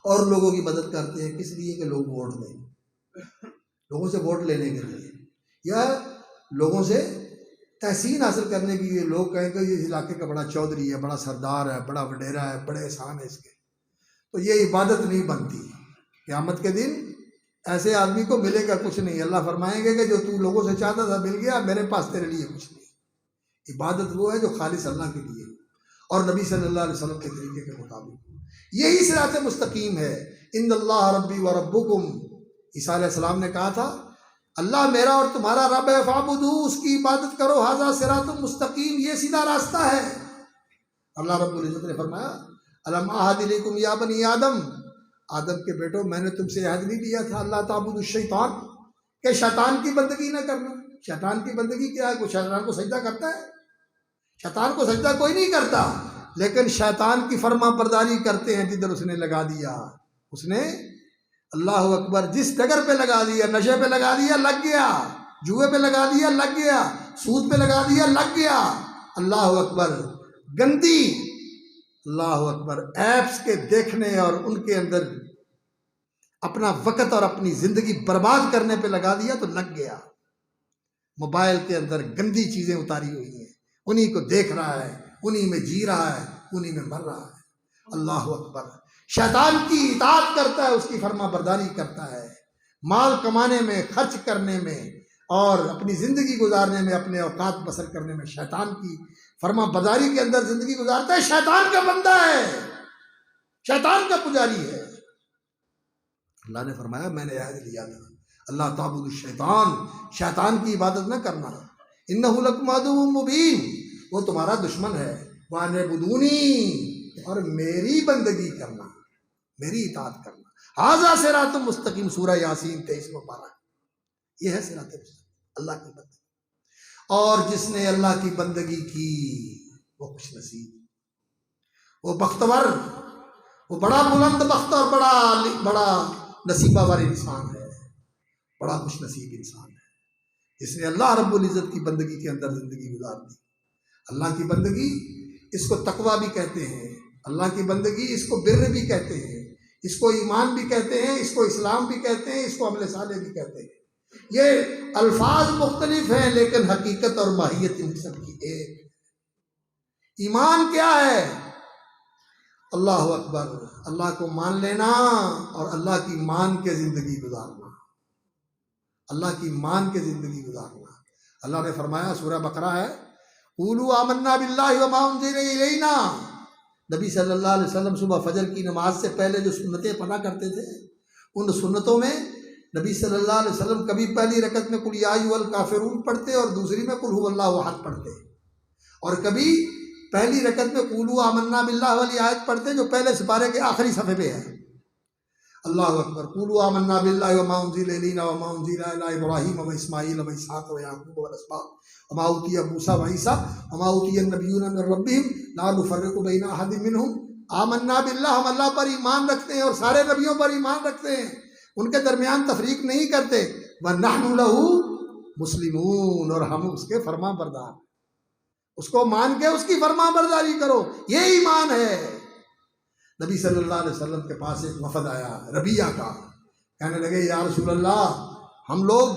Speaker 1: اور لوگوں کی مدد کرتے ہیں، کس لیے کہ لوگ ووٹ دیں، لوگوں سے ووٹ لینے کے لیے، یا لوگوں سے تحسین حاصل کرنے کے لیے، لوگ کہیں کہ اس علاقے کا بڑا چودھری ہے، بڑا سردار ہے، بڑا وڈیرا ہے، بڑے احسان ہے اس کے، تو یہ عبادت نہیں بنتی۔ قیامت کے دن ایسے آدمی کو ملے گا کچھ نہیں، اللہ فرمائیں گے کہ جو تو لوگوں سے چاہتا تھا مل گیا، میرے پاس تیرے لیے کچھ نہیں۔ عبادت وہ ہے جو خالص اللہ کے لیے اور نبی صلی اللہ علیہ وسلم کے طریقے کے مطابق، یہی صراط مستقیم ہے۔ ان اللہ ربی و ربکم، عیسیٰ علیہ السلام نے کہا تھا اللہ میرا اور تمہارا رب ہے، فاعبدوہ، اس کی عبادت کرو، ھذا صراط مستقیم، یہ سیدھا راستہ ہے۔ اللہ رب العزت نے فرمایا الم اعہد الیکم یا بنی آدم، آدم کے بیٹو میں نے تم سے عہد نہیں لیا تھا اللہ تعبدوا الشیطان، کہ شیطان کی بندگی نہ کرنا۔ شیطان کی بندگی کیا ہے؟ کوئی شیطان کو سجدہ کرتا ہے؟ شیطان کو سجدہ کوئی نہیں کرتا، لیکن شیطان کی فرما برداری کرتے ہیں جدھر اس نے لگا دیا، اس نے اللہ اکبر جس ڈگر پہ لگا دیا، نشے پہ لگا دیا لگ گیا، جوئے پہ لگا دیا لگ گیا، سود پہ لگا دیا لگ گیا، اللہ اکبر گندی، اللہ اکبر ایپس کے دیکھنے اور ان کے اندر اپنا وقت اور اپنی زندگی برباد کرنے پہ لگا دیا تو لگ گیا۔ موبائل کے اندر گندی چیزیں اتاری ہوئی ہیں، انہی کو دیکھ رہا ہے، انہی میں جی رہا ہے، انہی میں مر رہا ہے۔ اللہ اکبر شیطان کی اطاعت کرتا ہے، اس کی فرما برداری کرتا ہے، مال کمانے میں، خرچ کرنے میں اور اپنی زندگی گزارنے میں، اپنے اوقات بسر کرنے میں شیطان کی فرما برداری کے اندر زندگی گزارتا ہے، شیطان کا بندہ ہے، شیطان کا پجاری ہے۔ اللہ نے فرمایا میں نے عہد لیا تھا اللہ تعبد الشیطان، شیطان کی عبادت نہ کرنا، انہ لکم عدو مبین، وہ تمہارا دشمن ہے، وان اعبدونی، اور میری بندگی کرنا، میری اطاعت کرنا، ھذا صراط مستقیم، سورہ یاسین 23واں پارہ، یہ ہے صراط مستقیم، اللہ کی بندگی۔ اور جس نے اللہ کی بندگی کی وہ خوش نصیب، وہ بختور، وہ بڑا بلند بخت اور بڑا نصیبہ والے انسان ہے، بڑا خوش نصیب انسان ہے جس نے اللہ رب العزت کی بندگی کے اندر زندگی گزار دی۔ اللہ کی بندگی اس کو تقویٰ بھی کہتے ہیں، اللہ کی بندگی اس کو بر بھی کہتے ہیں، اس کو ایمان بھی کہتے ہیں، اس کو اسلام بھی کہتے ہیں، اس کو عمل صالح بھی کہتے ہیں۔ یہ الفاظ مختلف ہیں لیکن حقیقت اور ماہیت ان سب کی ایک۔ ایمان کیا ہے؟ اللہ اکبر، اللہ کو مان لینا اور اللہ کی مان کے زندگی گزارنا، اللہ کی مان کے زندگی گزارنا۔ اللہ نے فرمایا، سورہ بقرہ ہے، قولوا آمنا باللہ وما انزل الینا، نبی صلی اللہ علیہ وسلم صبح فجر کی نماز سے پہلے جو سنتیں پڑھا کرتے تھے، ان سنتوں میں نبی صلی اللہ علیہ وسلم کبھی پہلی رکعت میں قل یا ایھا الکافرون پڑھتے اور دوسری میں قل ھو اللہ احد پڑھتے، اور کبھی پہلی رکعت میں قولوا آمنا باللہ والی آیت پڑھتے جو پہلے سپارے کے آخری صفحے پہ ہے۔ اللہ اکبر، قولوا آمنا باللہ وما انزل الینا وما انزل الی ابراہیم واسماعیل واسحاق ویعقوب والاسباط وما اوتی موسیٰ وعیسیٰ وما اوتی النبیون من ربہم لا نفرق بین احد منہم، آمنا باللہ، ہم اللہ پر ایمان رکھتے ہیں اور سارے نبیوں پر ایمان رکھتے ہیں، ان کے درمیان تفریق نہیں کرتے، وَنَحْنُ لَهُ مُسْلِمُونَ، اور ہم اس کے فرما بردار، اس کو مان کے اس کی فرما برداری کرو، یہ ایمان ہے۔ نبی صلی اللہ علیہ وسلم کے پاس ایک وفد آیا ربیہ کا، کہنے لگے یا رسول اللہ، ہم لوگ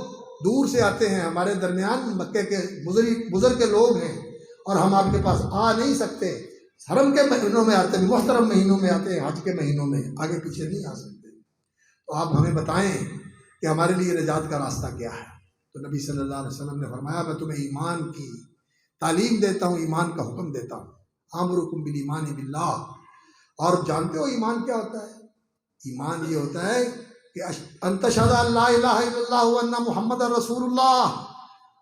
Speaker 1: دور سے آتے ہیں، ہمارے درمیان مکے کے بزرگ کے لوگ ہیں اور ہم آپ کے پاس آ نہیں سکتے، حرم کے مہینوں میں آتے ہیں، محترم مہینوں میں آتے ہیں، حج کے مہینوں میں، آگے پیچھے نہیں آ سکتے، تو آپ ہمیں بتائیں کہ ہمارے لیے نجات کا راستہ کیا ہے۔ تو نبی صلی اللہ علیہ وسلم نے فرمایا میں تمہیں ایمان کی تعلیم دیتا ہوں، ایمان کا حکم دیتا ہوں، آمرکم بالایمان باللہ، اور جانتے ہو ایمان کیا ہوتا ہے؟ ایمان یہ ہوتا ہے کہ ان تشہد ان لا الہ الا اللہ وان محمد رسول اللہ،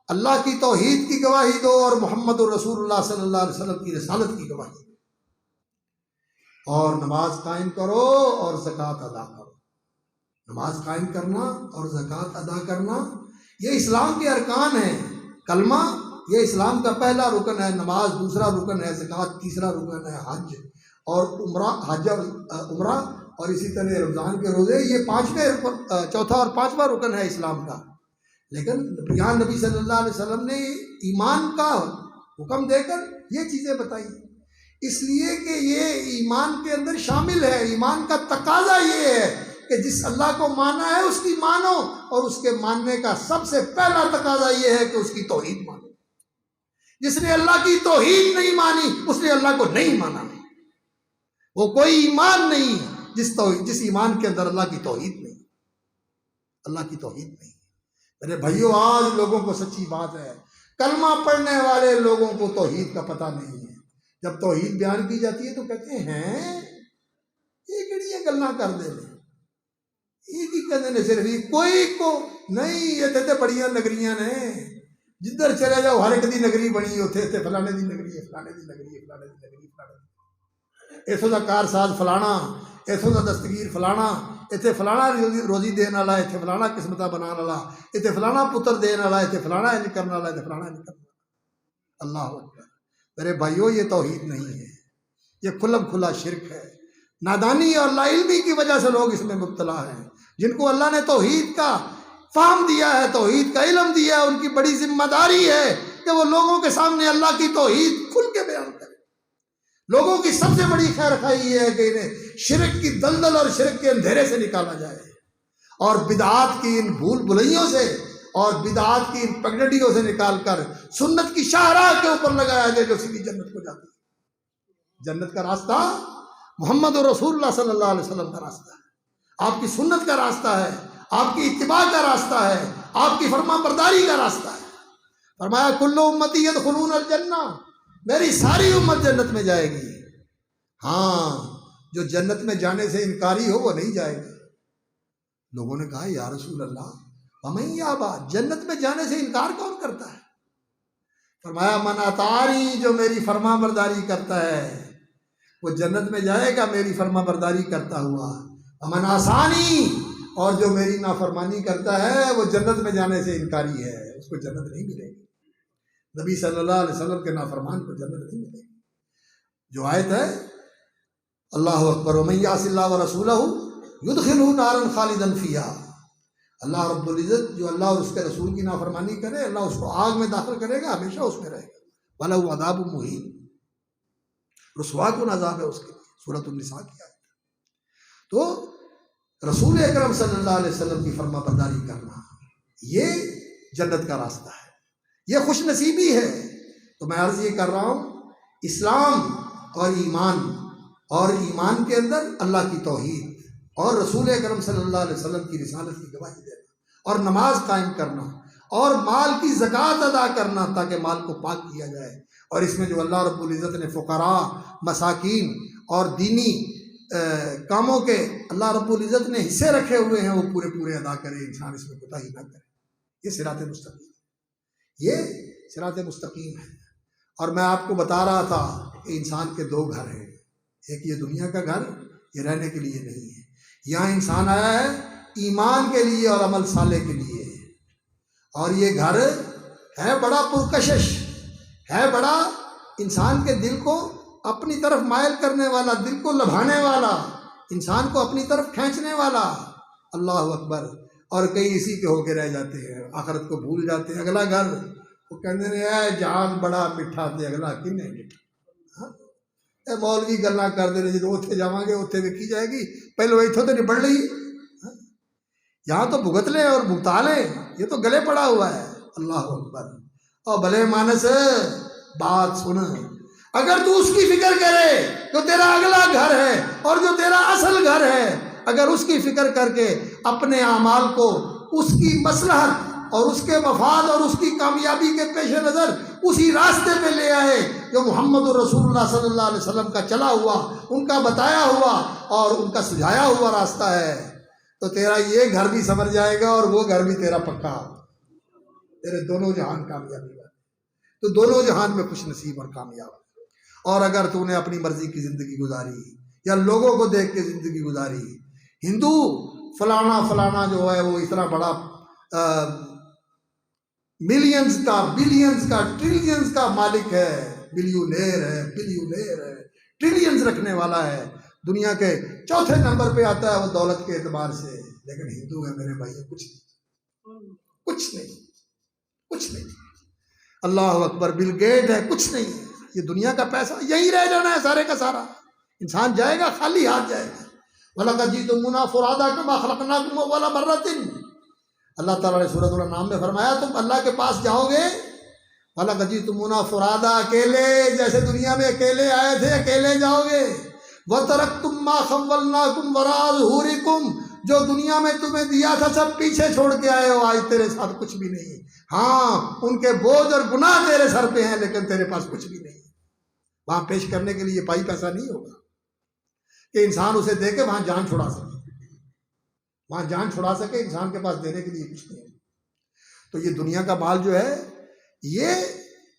Speaker 1: اللہ کی توحید کی گواہی دو اور محمد الرسول اللہ صلی اللہ علیہ وسلم کی رسالت کی گواہی دو، اور نماز قائم کرو اور زکوٰۃ ادا کرو۔ نماز قائم کرنا اور زکوٰۃ ادا کرنا یہ اسلام کے ارکان ہیں۔ کلمہ یہ اسلام کا پہلا رکن ہے، نماز دوسرا رکن ہے، زکوٰۃ تیسرا رکن ہے، حج اور عمرہ اور اسی طرح رمضان کے روزے یہ چوتھا اور پانچواں رکن ہے اسلام کا۔ لیکن یہاں نبی صلی اللہ علیہ وسلم نے ایمان کا حکم دے کر یہ چیزیں بتائی، اس لیے کہ یہ ایمان کے اندر شامل ہے۔ ایمان کا تقاضا یہ ہے کہ جس اللہ کو مانا ہے اس کی مانو، اور اس کے ماننے کا سب سے پہلا تقاضا یہ ہے کہ اس کی توحید مانو۔ جس نے اللہ کی توحید نہیں مانی اس نے اللہ کو نہیں مانا، وہ کوئی ایمان نہیں جس ایمان کے اندر اللہ کی توحید نہیں، اللہ کی توحید نہیں۔ میرے بھائیو، آج لوگوں کو سچی بات ہے، کلمہ پڑھنے والے لوگوں کو توحید کا پتہ نہیں ہے۔ جب توحید بیان کی جاتی ہے تو کہتے ہیں یہ کہڑی گلاں کر دے یہ کی کہتے ہیں، صرف کوئی کو نہیں، یہ تے بڑیاں نگریاں نے، جدھر چلے جاؤ ہر ایک دی نگری بنی، اتنے فلانے دی نگری ہے، فلانے دی نگری ہے، فلانے دی نگری، فلانے دی، اتوں کا کارساز فلانا، اتوں کا دستگیر فلانا، اتنے فلانا روزی دین والا، اتنے فلانا قسمتہ بنانے والا، اتنے فلانا پتر دین والا، اتنے فلانا انج کرنے والا، اتنے فلانا انج کرنے والا۔ اللہ اکبر۔ میرے بھائیو، یہ توحید نہیں ہے، یہ کھلم کھلا شرک ہے. نادانی اور لا علمی کی وجہ سے لوگ اس میں مبتلا ہیں. جن کو اللہ نے توحید کا فہم دیا ہے، توحید کا علم دیا ہے، ان کی بڑی ذمہ داری ہے کہ وہ لوگوں کے سامنے اللہ کی توحید کھل کے بیان کریں. لوگوں کی سب سے بڑی خیر خواہی یہ ہے کہ انہیں شرک کی دلدل اور شرک کے اندھیرے سے نکالا جائے، اور بدعات کی ان بھول بھلائیوں سے اور بدعات کی ان پگڈنڈیوں سے نکال کر سنت کی شاہراہ کے اوپر لگایا جائے جو سیدھی جنت کو جاتی ہے. جنت کا راستہ محمد رسول اللہ صلی اللہ علیہ وسلم کا راستہ ہے، آپ کی سنت کا راستہ ہے، آپ کی اتباع کا راستہ ہے، آپ کی فرما برداری کا راستہ ہے. فرمایا کل امتی یدخلون الجنہ، میری ساری امت جنت میں جائے گی. ہاں، جو جنت میں جانے سے انکاری ہو وہ نہیں جائے گا. لوگوں نے کہا یا رسول اللہ ومن یابا، جنت میں جانے سے انکار کون کرتا ہے؟ فرمایا من اطاعنی، جو میری فرما برداری کرتا ہے وہ جنت میں جائے گا میری فرما برداری کرتا ہوا. ومن عصانی، اور جو میری نافرمانی کرتا ہے وہ جنت میں جانے سے انکاری ہے، اس کو جنت نہیں ملے گی. نبی صلی اللہ علیہ وسلم کے نافرمان کو جنت نہیں ملے گی. جو آیت ہے اللہ اکبر ومن یعص اللہ ورسولہ یدخلہ نارا خالدا فیہا، اللہ رب العزت جو اللہ اور اس کے رسول کی نافرمانی کرے اللہ اس کو آگ میں داخل کرے گا، ہمیشہ اس میں رہے گا. وَلَهُ عَذَابٌ مُّهِینٌ، رسوا کن عذاب ہے اس کے لیے. سورۃ النساء کی آیت. تو رسول اکرم صلی اللہ علیہ وسلم کی فرما برداری کرنا یہ جنت کا راستہ ہے، یہ خوش نصیبی ہے. تو میں عرض یہ کر رہا ہوں، اسلام اور ایمان کے اندر اللہ کی توحید اور رسول اکرم صلی اللہ علیہ وسلم کی رسالت کی گواہی دینا، اور نماز قائم کرنا، اور مال کی زکوٰۃ ادا کرنا تاکہ مال کو پاک کیا جائے. اور اس میں جو اللہ رب العزت نے فقراء، مساکین اور دینی کاموں کے اللہ رب العزت نے حصے رکھے ہوئے ہیں وہ پورے پورے ادا کرے، انسان اس میں کوتاہی نہ کرے. یہ صراط مستقیم، یہ صراط مستقیم ہے. اور میں آپ کو بتا رہا تھا کہ انسان کے دو گھر ہیں، ایک یہ دنیا کا گھر، یہ رہنے کے لیے نہیں ہے. یہاں انسان آیا ہے ایمان کے لیے اور عمل صالح کے لیے، اور یہ گھر ہے بڑا پرکشش، ہے بڑا انسان کے دل کو اپنی طرف مائل کرنے والا، دل کو لبھانے والا، انسان کو اپنی طرف کھینچنے والا. اللہ اکبر. اور کئی اسی کے ہو کے رہ جاتے ہیں، آخرت کو بھول جاتے ہیں. اگلا گھر وہ کہتے ہیں جہان بڑا میٹھا تے اگلا کنے میٹھا. اے مولوی گلاں کر دے جدو اوتھے جاواں گے اوتھے ویکھی جائے گی، پہلو ایتھوں تے نبڑ لئی، یہاں تو بھگت لیں اور بھگتا لیں، یہ تو گلے پڑا ہوا ہے. اللہ اکبر. اور بھلے مانس بات سن، اگر تو اس کی فکر کرے جو تیرا اگلا گھر ہے اور جو تیرا اصل گھر ہے، اگر اس کی فکر کر کے اپنے اعمال کو اس کی مصلحت اور اس کے مفاد اور اس کی کامیابی کے پیش نظر اسی راستے پہ لے آئے جو محمد رسول اللہ صلی اللہ علیہ وسلم کا چلا ہوا، ان کا بتایا ہوا اور ان کا سجھایا ہوا راستہ ہے، تو تیرا یہ گھر بھی سنور جائے گا اور وہ گھر بھی تیرا پکا، تیرے دونوں جہان کامیابی ہے. تو دونوں جہان میں خوش نصیب اور کامیاب. اور اگر تو نے اپنی مرضی کی زندگی گزاری یا لوگوں کو دیکھ کے زندگی گزاری، ہندو فلانا جو ہے وہ اتنا بڑا ملینز کا بلینز کا ٹریلینز کا مالک ہے، بلیونیر ہے، ٹریلینز رکھنے والا ہے، دنیا کے چوتھے نمبر پہ آتا ہے وہ دولت کے اعتبار سے، لیکن ہندو ہے میرے بھائی، کچھ نہیں. اللہ اکبر. بل گیٹ ہے، کچھ نہیں. یہ دنیا کا پیسہ یہی رہ جانا ہے سارے کا سارا. انسان جائے گا خالی ہاتھ جائے گا. وَلَقَدْ جِئْتُمُونَا فُرَادَىٰ كَمَا خَلَقْنَاكُمْ أَوَّلَ مَرَّةٍ. اللہ تعالیٰ نے سورۃ الانعام میں فرمایا تم اللہ کے پاس جاؤ گے وَلَقَدْ جِئْتُمُونَا فُرَادَىٰ، اکیلے، جیسے دنیا میں اکیلے آئے تھے اکیلے جاؤ گے. وَتَرَكْتُم مَّا خَوَّلْنَاكُمْ وَرَاءَ ظُهُورِكُمْ، جو دنیا میں تمہیں دیا تھا سب پیچھے چھوڑ کے آئے ہو، آج تیرے ساتھ کچھ بھی نہیں. ہاں ان کے بوجھ اور گناہ تیرے سر پہ ہیں لیکن تیرے پاس کچھ بھی نہیں. وہاں پیش کرنے کے لیے پائی پیسہ نہیں ہوگا کہ انسان اسے دے کے وہاں جان چھڑا سکے، انسان کے پاس دینے کے لیے کچھ نہیں. تو یہ دنیا کا مال جو ہے یہ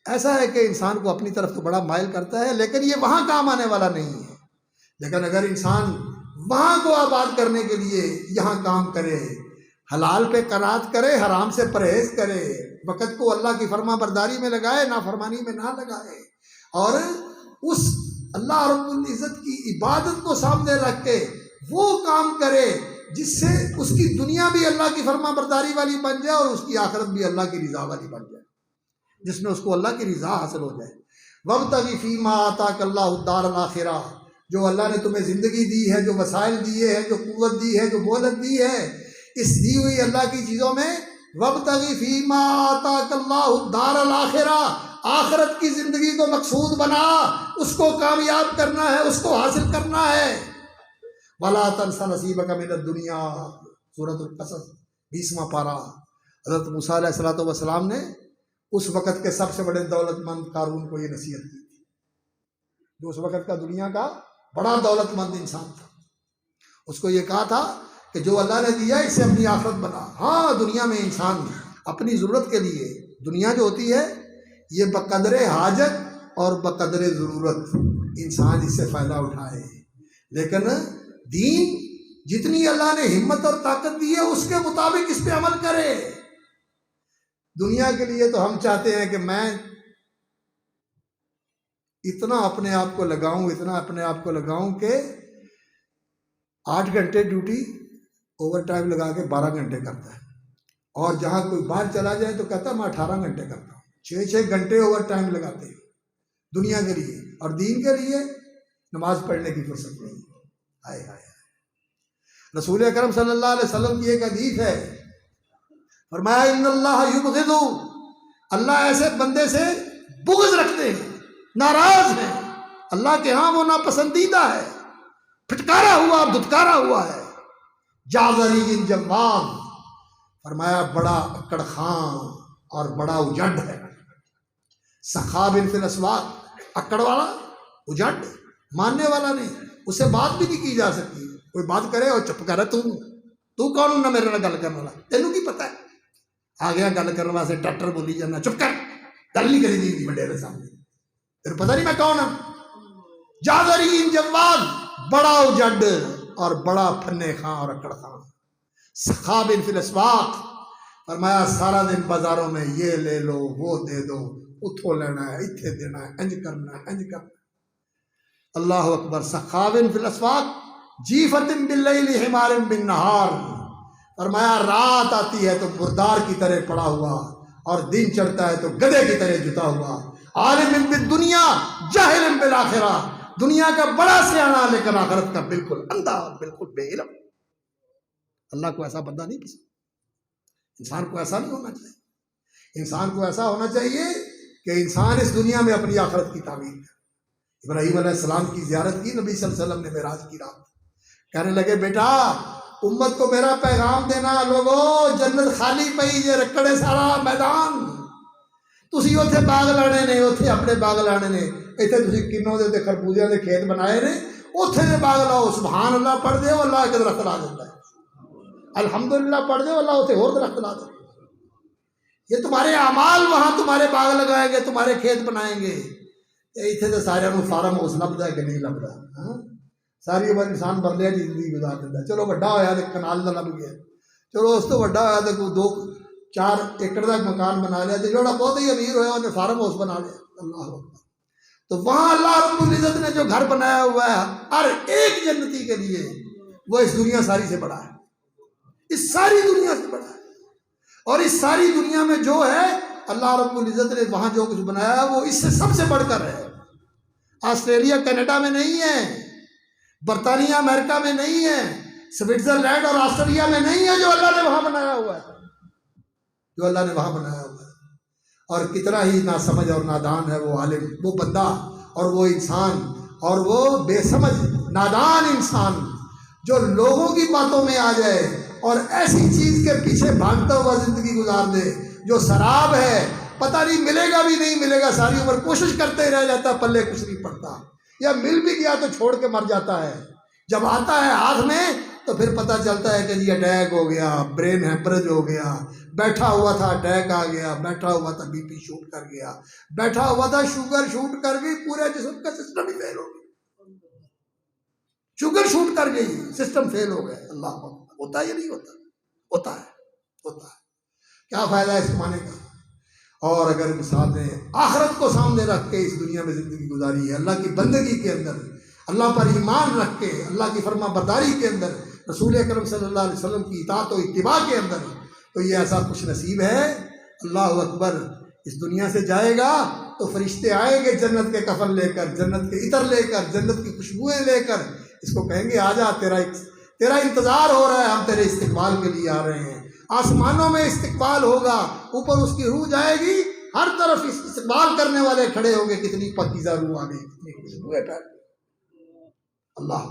Speaker 1: ایسا ہے کہ انسان کو اپنی طرف تو بڑا مائل کرتا ہے لیکن یہ وہاں کام آنے والا نہیں ہے. لیکن اگر انسان وہاں کو آباد کرنے کے لیے یہاں کام کرے، حلال پہ قناعت کرے، حرام سے پرہیز کرے، وقت کو اللہ کی فرما برداری میں لگائے، نافرمانی میں نہ لگائے، اور اس اللہ رب العزت کی عبادت کو سامنے رکھ کے وہ کام کرے جس سے اس کی دنیا بھی اللہ کی فرما برداری والی بن جائے اور اس کی آخرت بھی اللہ کی رضا والی بن جائے، جس میں اس کو اللہ کی رضا حاصل ہو جائے۔ وَابْتَغِ فِي مَا آتَاكَ اللَّهُ الدَّارَ الْآخِرَةَ، جو اللہ نے تمہیں زندگی دی ہے، جو وسائل دیے ہیں، جو قوت دی ہے، جو مہلت دی ہے، اس دی ہوئی اللہ کی چیزوں میں وَابْتَغِ فِي مَا آتَاكَ اللَّهُ الدَّارَ الْآخِرَةَ، آخرت کی زندگی کو مقصود بنا، اس کو کامیاب کرنا ہے، اس کو حاصل کرنا ہے۔ وَلَا تَنْسَ نَصِيبَكَ مِنَ الدُّنْيَا، سورۃ القصص 20واں پارہ۔ حضرت موسیٰ علیہ السلام نے اس وقت کے سب سے بڑے دولت مند قارون کو یہ نصیحت کی تھی، جو اس وقت کا دنیا کا بڑا دولت مند انسان تھا۔ اس کو یہ کہا تھا کہ جو اللہ نے دیا اس سے اپنی آخرت بنا۔ ہاں، دنیا میں انسان اپنی ضرورت کے لیے، دنیا جو ہوتی ہے یہ بقدر حاجت اور بقدر ضرورت انسان اس سے فائدہ اٹھائے، لیکن دین جتنی اللہ نے ہمت اور طاقت دی ہے اس کے مطابق اس پہ عمل کرے۔ دنیا کے لیے تو ہم چاہتے ہیں کہ میں اتنا اپنے آپ کو لگاؤں، اتنا اپنے آپ کو لگاؤں کہ 8 گھنٹے ڈیوٹی اوور ٹائم لگا کے 12 گھنٹے کرتا ہے، اور جہاں کوئی باہر چلا جائے تو کہتا ہے میں 18 گھنٹے کرتا ہوں، 6 گھنٹے اوور ٹائم لگاتے ہیں دنیا کے لیے، اور دین کے لیے نماز پڑھنے کی فرصت نہیں۔ ہائے ہائے، رسول اکرم صلی اللہ علیہ وسلم کی ایک حدیث ہے، فرمایا ان اللہ یبغض، اللہ ایسے بندے سے بغض رکھتے ہیں، ناراض ہیں، اللہ کے ہاں وہ ناپسندیدہ ہے، پھٹکارا ہوا، دھتکارا ہوا ہے۔ جعظری جواد، فرمایا بڑا اکڑ خان اور بڑا اجڑ ہے۔ سخاب فی الاسواق، اکڑ والا، اجڑ، ماننے والا نہیں، اس سے بات بھی نہیں کی جا سکتی۔ کوئی بات کرے اور چپ کرے، تو کون نہ میرے نال گل کرنے والا، تینوں کی پتہ ہے؟ آ گیا گل کرنے واسطے ڈاکٹر بولی جانا، چپ کر، گل نہیں کری دی وڈیرے سامنے، پھر پتہ نہیں میں کون ہوں۔ جعظری جواد، بڑا اجڑ اور بڑا پھنے خاں اور اکڑ خاں۔ سخاب فی الاسواق، فرمایا سارا دن بازاروں میں یہ لے لو، وہ دے دو، اتھوں لینا ہے، اتھے دینا ہے، انج کرنا ہے، انج کرنا ہے۔ اللہ اکبر۔ سخاب فی الاسواق جیفت باللیل حمار بالنہار، فرمایا رات آتی ہے تو بردار کی طرح پڑا ہوا، اور دن چڑھتا ہے تو گدھے کی طرح جتا ہوا۔ عالم بالدنیا جاہل بالآخرہ، دنیا کا بڑا سیانا لیکن آخرت کا بالکل اندھا، بالکل بے علم۔ اللہ کو ایسا بندہ نہیں پسند، انسان کو ایسا نہیں ہونا چاہیے۔ انسان کو ایسا ہونا چاہیے کہ انسان اس دنیا میں اپنی آخرت کی تعمیر کرے۔ ابراہیم علیہ السلام کی زیارت کی نبی صلی اللہ علیہ وسلم نے معراج کی رات، کہنے لگے بیٹا امت کو میرا پیغام دینا، لوگو جنت خالی پئی جے، رکڑے سارا میدان، تسی اوتھے باغ لانے نے، اوتھے اپنے باغ لانے نے، ایتھے تسی کنوں دے خربوزیاں دے کھیت بنائے نے، اوتھے دے باغ لاؤ، سبحان اللہ پڑھ دے اللہ ایک درخت لا دیتا ہے، الحمدللہ پڑھ دے اللہ اوتھے اور درخت لا دیتا ہے۔ یہ تمہارے اعمال وہاں تمہارے باغ لگائیں گے، تمہارے کھیت بنائیں گے۔ ایتھے تے سارے نوں فارم ہاؤس لبدا ہے کہ نہیں لبدا؟ ساری عمر انسان برلے دی زندگی گزار دیتا ہے، چلو وڈا ہویا تے کنال دا لب گیا، چلو اس تو وڈا ہویا تے کوئی 2-4 ایکڑ دا مکان بنا لیا، تے جوڑا بہت ہی امیر ہویا انہیں فارم ہاؤس بنا لیا۔ اللہ اکبر۔ تو وہاں اللہ رب العزت نے جو گھر بنایا ہوا ہے ہر ایک جنتی کے لیے، وہ اس دنیا ساری سے بڑا ہے، اس ساری دنیا سے بڑا ہے، اور اس ساری دنیا میں جو ہے اللہ رب العزت نے وہاں جو کچھ بنایا ہے وہ اس سے سب سے بڑھ کر ہے۔ آسٹریلیا کینیڈا میں نہیں ہے، برطانیہ امریکہ میں نہیں ہے، سوئٹزرلینڈ اور آسٹریلیا میں نہیں ہے، جو اللہ نے وہاں بنایا ہوا ہے، جو اللہ نے وہاں بنایا ہوا ہے۔ اور کتنا ہی ناسمجھ اور نادان ہے وہ عالم، وہ بندہ اور وہ انسان اور وہ بے سمجھ نادان انسان جو لوگوں کی باتوں میں آ جائے اور ایسی چیز کے پیچھے بھاگتا ہوا زندگی گزار دے جو سراب ہے، پتہ نہیں ملے گا بھی نہیں ملے گا، ساری عمر کوشش کرتے رہ جاتا، پلے کچھ نہیں پڑتا، یا مل بھی گیا تو چھوڑ کے مر جاتا ہے۔ جب آتا ہے ہاتھ میں تو پھر پتہ چلتا ہے کہ جی اٹیک ہو گیا، برین ہیمپریج ہو گیا، بیٹھا ہوا تھا اٹیک آ گیا، بیٹھا ہوا تھا بی پی شوٹ کر گیا، بیٹھا ہوا تھا شوگر شوٹ کر گئی، پورے جسم کا سسٹم ہی فیل ہو گیا، شوگر شوٹ کر گئی، سسٹم فیل ہو گیا۔ اللہ ہوتا ہے یا نہیں ہوتا؟ ہوتا ہے، ہوتا ہے۔ کیا فائدہ ہے اس کمانے کا؟ اور اگر انسان نے آخرت کو سامنے رکھ کے اس دنیا میں زندگی گزاری ہے، اللہ کی بندگی کے اندر، اللہ پر ایمان رکھ کے، اللہ کی فرما برداری کے اندر، رسول اکرم صلی اللہ علیہ وسلم کی اطاعت و اتباع کے اندر، تو یہ ایسا خوش نصیب ہے. اللہ اکبر. اس دنیا سے جائے گا تو فرشتے آئیں گے جنت کے کفن لے کر، جنت کے عطر لے کر، جنت کی خوشبوئیں لے کر، اس کو کہیں گے آجا، تیرا انتظار ہو رہا ہے، ہم تیرے استقبال کے لیے آ رہے ہیں. آسمانوں میں استقبال ہوگا، اوپر اس کی روح جائے گی، ہر طرف استقبال کرنے والے کھڑے ہوں گے. کتنی پاکیزہ روح آ گئی، کتنی خوشبوئیں پھیل گئی. اللہ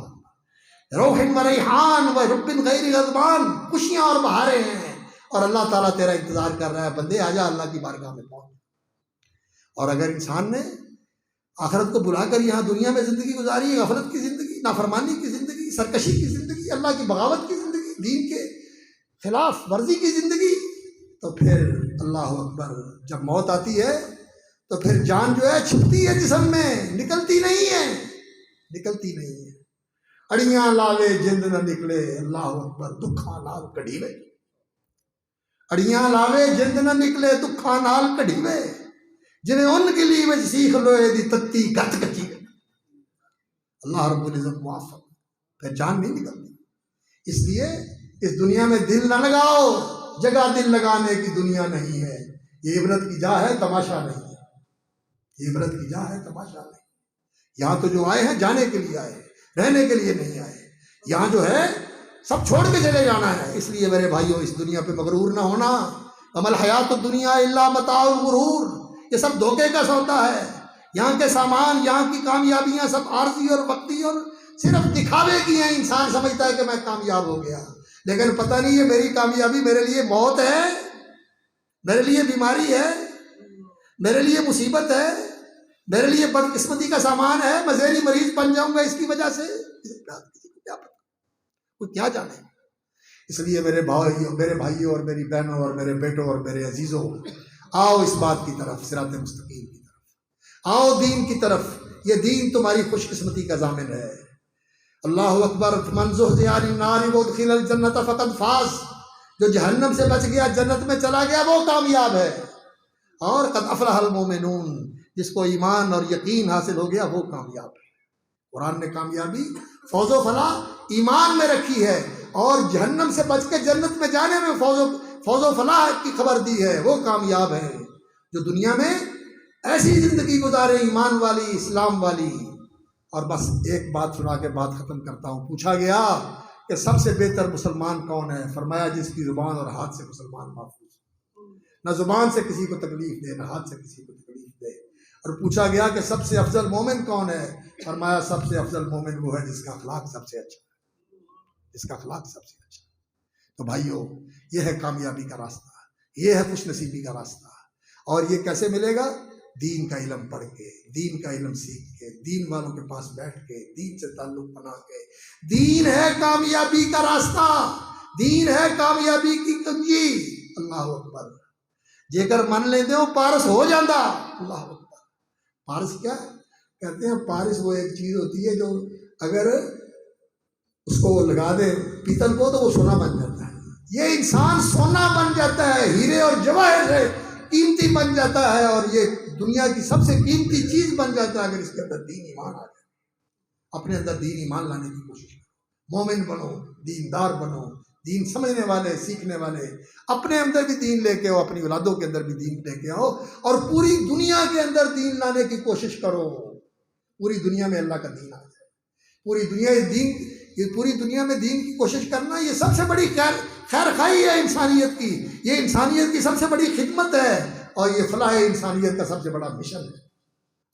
Speaker 1: روح و ریحان و رب غیر غضبان، خوشیاں اور بہاریں ہیں، اور اللہ تعالیٰ تیرا انتظار کر رہا ہے، بندے آجا اللہ کی بارگاہ میں پہنچ. اور اگر انسان نے آخرت کو بلا کر یہاں دنیا میں زندگی گزاری ہے، غفلت کی زندگی، نافرمانی کی زندگی، سرکشی کی زندگی، اللہ کی بغاوت کی زندگی، دین کے خلاف ورزی کی زندگی، تو پھر اللہ اکبر، جب موت آتی ہے تو پھر جان جو ہے چھپتی ہے جسم میں، نکلتی نہیں ہے، نکلتی نہیں ہے. اڑیاں لاوے جند نہ نکلے، اللہ اکبر، دکھاں نال کڑھیوے. اڑیاں لاوے جند نہ نکلے، دکھاں نال کڑھیوے، جنہیں ان کے لیے وچ سیخ لوہے دی تتی گت کچی. اللہ رب العزت موافق. پھر جان نہیں نکلتی. اس لیے اس دنیا میں دل نہ لگاؤ، جگہ دل لگانے کی دنیا نہیں ہے. یہ عبرت کی جا ہے، تماشا نہیں ہے. یہ عبرت کی جا ہے، تماشا نہیں. یہاں تو جو آئے ہیں جانے کے لیے آئے ہیں، رہنے کے لیے نہیں آئے. یہاں جو ہے سب چھوڑ کے چلے جانا ہے. اس لیے میرے بھائیوں، اس دنیا پہ مغرور نہ ہونا. عمل حیات الدنیا الا متاع الغرور، یہ سب دھوکے کا سودا ہے. یہاں کے سامان، یہاں کی کامیابیاں سب عارضی اور وقتی اور صرف دکھاوے کی ہیں. انسان سمجھتا ہے کہ میں کامیاب ہو گیا، لیکن پتہ نہیں ہے میری کامیابی میرے لیے موت ہے، میرے لیے بیماری ہے، میرے لیے مصیبت ہے، میرے لیے بدقسمتی کا سامان ہے. میں ذہنی مریض بن جاؤں گا اس کی وجہ سے. کسی کو کیا پتا، کوئی کیا جانے. اس لیے میرے بھائیوں اور میری بہنوں اور میرے بیٹوں اور میرے عزیزوں، آؤ اس بات کی طرف، صراط مستقیم کی طرف آؤ، دین کی طرف. یہ دین تمہاری خوش قسمتی کا ضامن ہے. اللہ اکبر. من زحزح عن النار وادخل الجنۃ فقد فاز، جو جہنم سے بچ گیا، جنت میں چلا گیا، وہ کامیاب ہے. اور قد افلح المومنون، جس کو ایمان اور یقین حاصل ہو گیا وہ کامیاب ہے. قرآن نے کامیابی، فوز و فلاح ایمان میں رکھی ہے، اور جہنم سے بچ کے جنت میں جانے میں فوز و فلاح کی خبر دی ہے. وہ کامیاب ہے جو دنیا میں ایسی زندگی گزارے، ایمان والی، اسلام والی. اور بس ایک بات سنا کے بات ختم کرتا ہوں. پوچھا گیا کہ سب سے بہتر مسلمان کون ہے؟ فرمایا جس کی زبان اور ہاتھ سے مسلمان محفوظ ہو، نہ زبان سے کسی کو تکلیف دے، نہ ہاتھ سے کسی کو تکلیف دے. اور پوچھا گیا کہ سب سے افضل مومن کون ہے؟ فرمایا سب سے افضل مومن وہ ہے جس کا اخلاق سب سے اچھا ہے، جس کا اخلاق سب سے اچھا ہے. تو بھائیو، یہ ہے کامیابی کا راستہ، یہ ہے خوش نصیبی کا راستہ. اور یہ کیسے ملے گا؟ دین کا علم پڑھ کے، دین کا علم سیکھ کے، دین والوں کے پاس بیٹھ کے، دین سے تعلق بنا کے. دین ہے کامیابی کا راستہ، دین ہے کامیابی کی کنجی. اللہ اکبر. جے کر من لیندے ہو پارس ہو جاندہ. اللہ اکبر. پارس کیا کہتے ہیں؟ پارس وہ ایک چیز ہوتی ہے جو اگر اس کو لگا دے پیتل کو تو وہ سونا بن جاتا ہے. یہ انسان سونا بن جاتا ہے، ہیرے اور جواہر سے قیمتی بن جاتا ہے، اور یہ دنیا کی سب سے قیمتی چیز بن جاتا ہے اگر اس کے اندر دین ایمان آ جائے. اپنے اندر دین ایمان لانے کی کوشش کرو، مومن بنو، دیندار بنو، دین سمجھنے والے، سیکھنے والے. اپنے اندر بھی دین لے کے آؤ، اپنی اولادوں کے اندر بھی دین لے کے آؤ، اور پوری دنیا کے اندر دین لانے کی کوشش کرو. پوری دنیا میں اللہ کا دین آ جائے. پوری دنیا میں دین کی کوشش کرنا، یہ سب سے بڑی خیر خواہی ہے انسانیت کی. یہ انسانیت کی سب سے بڑی خدمت ہے، اور یہ فلاح انسانیت کا سب سے بڑا مشن ہے.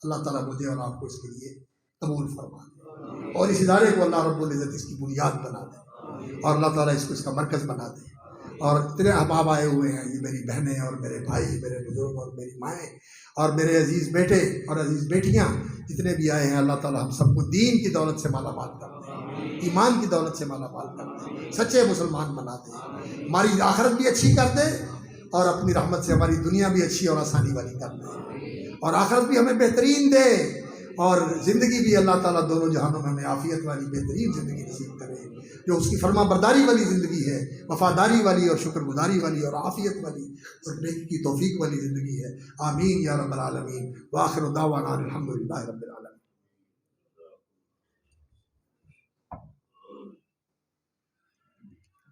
Speaker 1: اللہ تعالیٰ مجھے اور آپ کو اس کے لیے قبول فرما دے، اور اس ادارے کو اللہ رب العزت اس کی بنیاد بنا دے، اور اللہ تعالیٰ اس کو اس کا مرکز بنا دے. اور اتنے احباب آئے ہوئے ہیں، یہ میری بہنیں اور میرے بھائی، میرے بزرگ اور میری مائیں اور میرے عزیز بیٹے اور عزیز بیٹیاں جتنے بھی آئے ہیں، اللہ تعالیٰ ہم سب کو دین کی دولت سے مالا مال کر دے، ایمان کی دولت سے مالا مال کر دے، سچے مسلمان بنا دے، ہماری آخرت بھی اچھی کر دے، اور اپنی رحمت سے ہماری دنیا بھی اچھی اور آسانی والی کر دے، اور آخرت بھی ہمیں بہترین دے، اور زندگی بھی اللہ تعالیٰ دونوں جہانوں میں ہمیں عافیت والی بہترین زندگی نصیب کرے. جو اس کی فرما برداری والی زندگی ہے، وفاداری والی اور شکر گزاری والی اور عافیت والی اور نیکی کی توفیق والی زندگی ہے۔ آمین یا رب العالمین۔ وآخر دعوانا الحمد للہ رب العالمین۔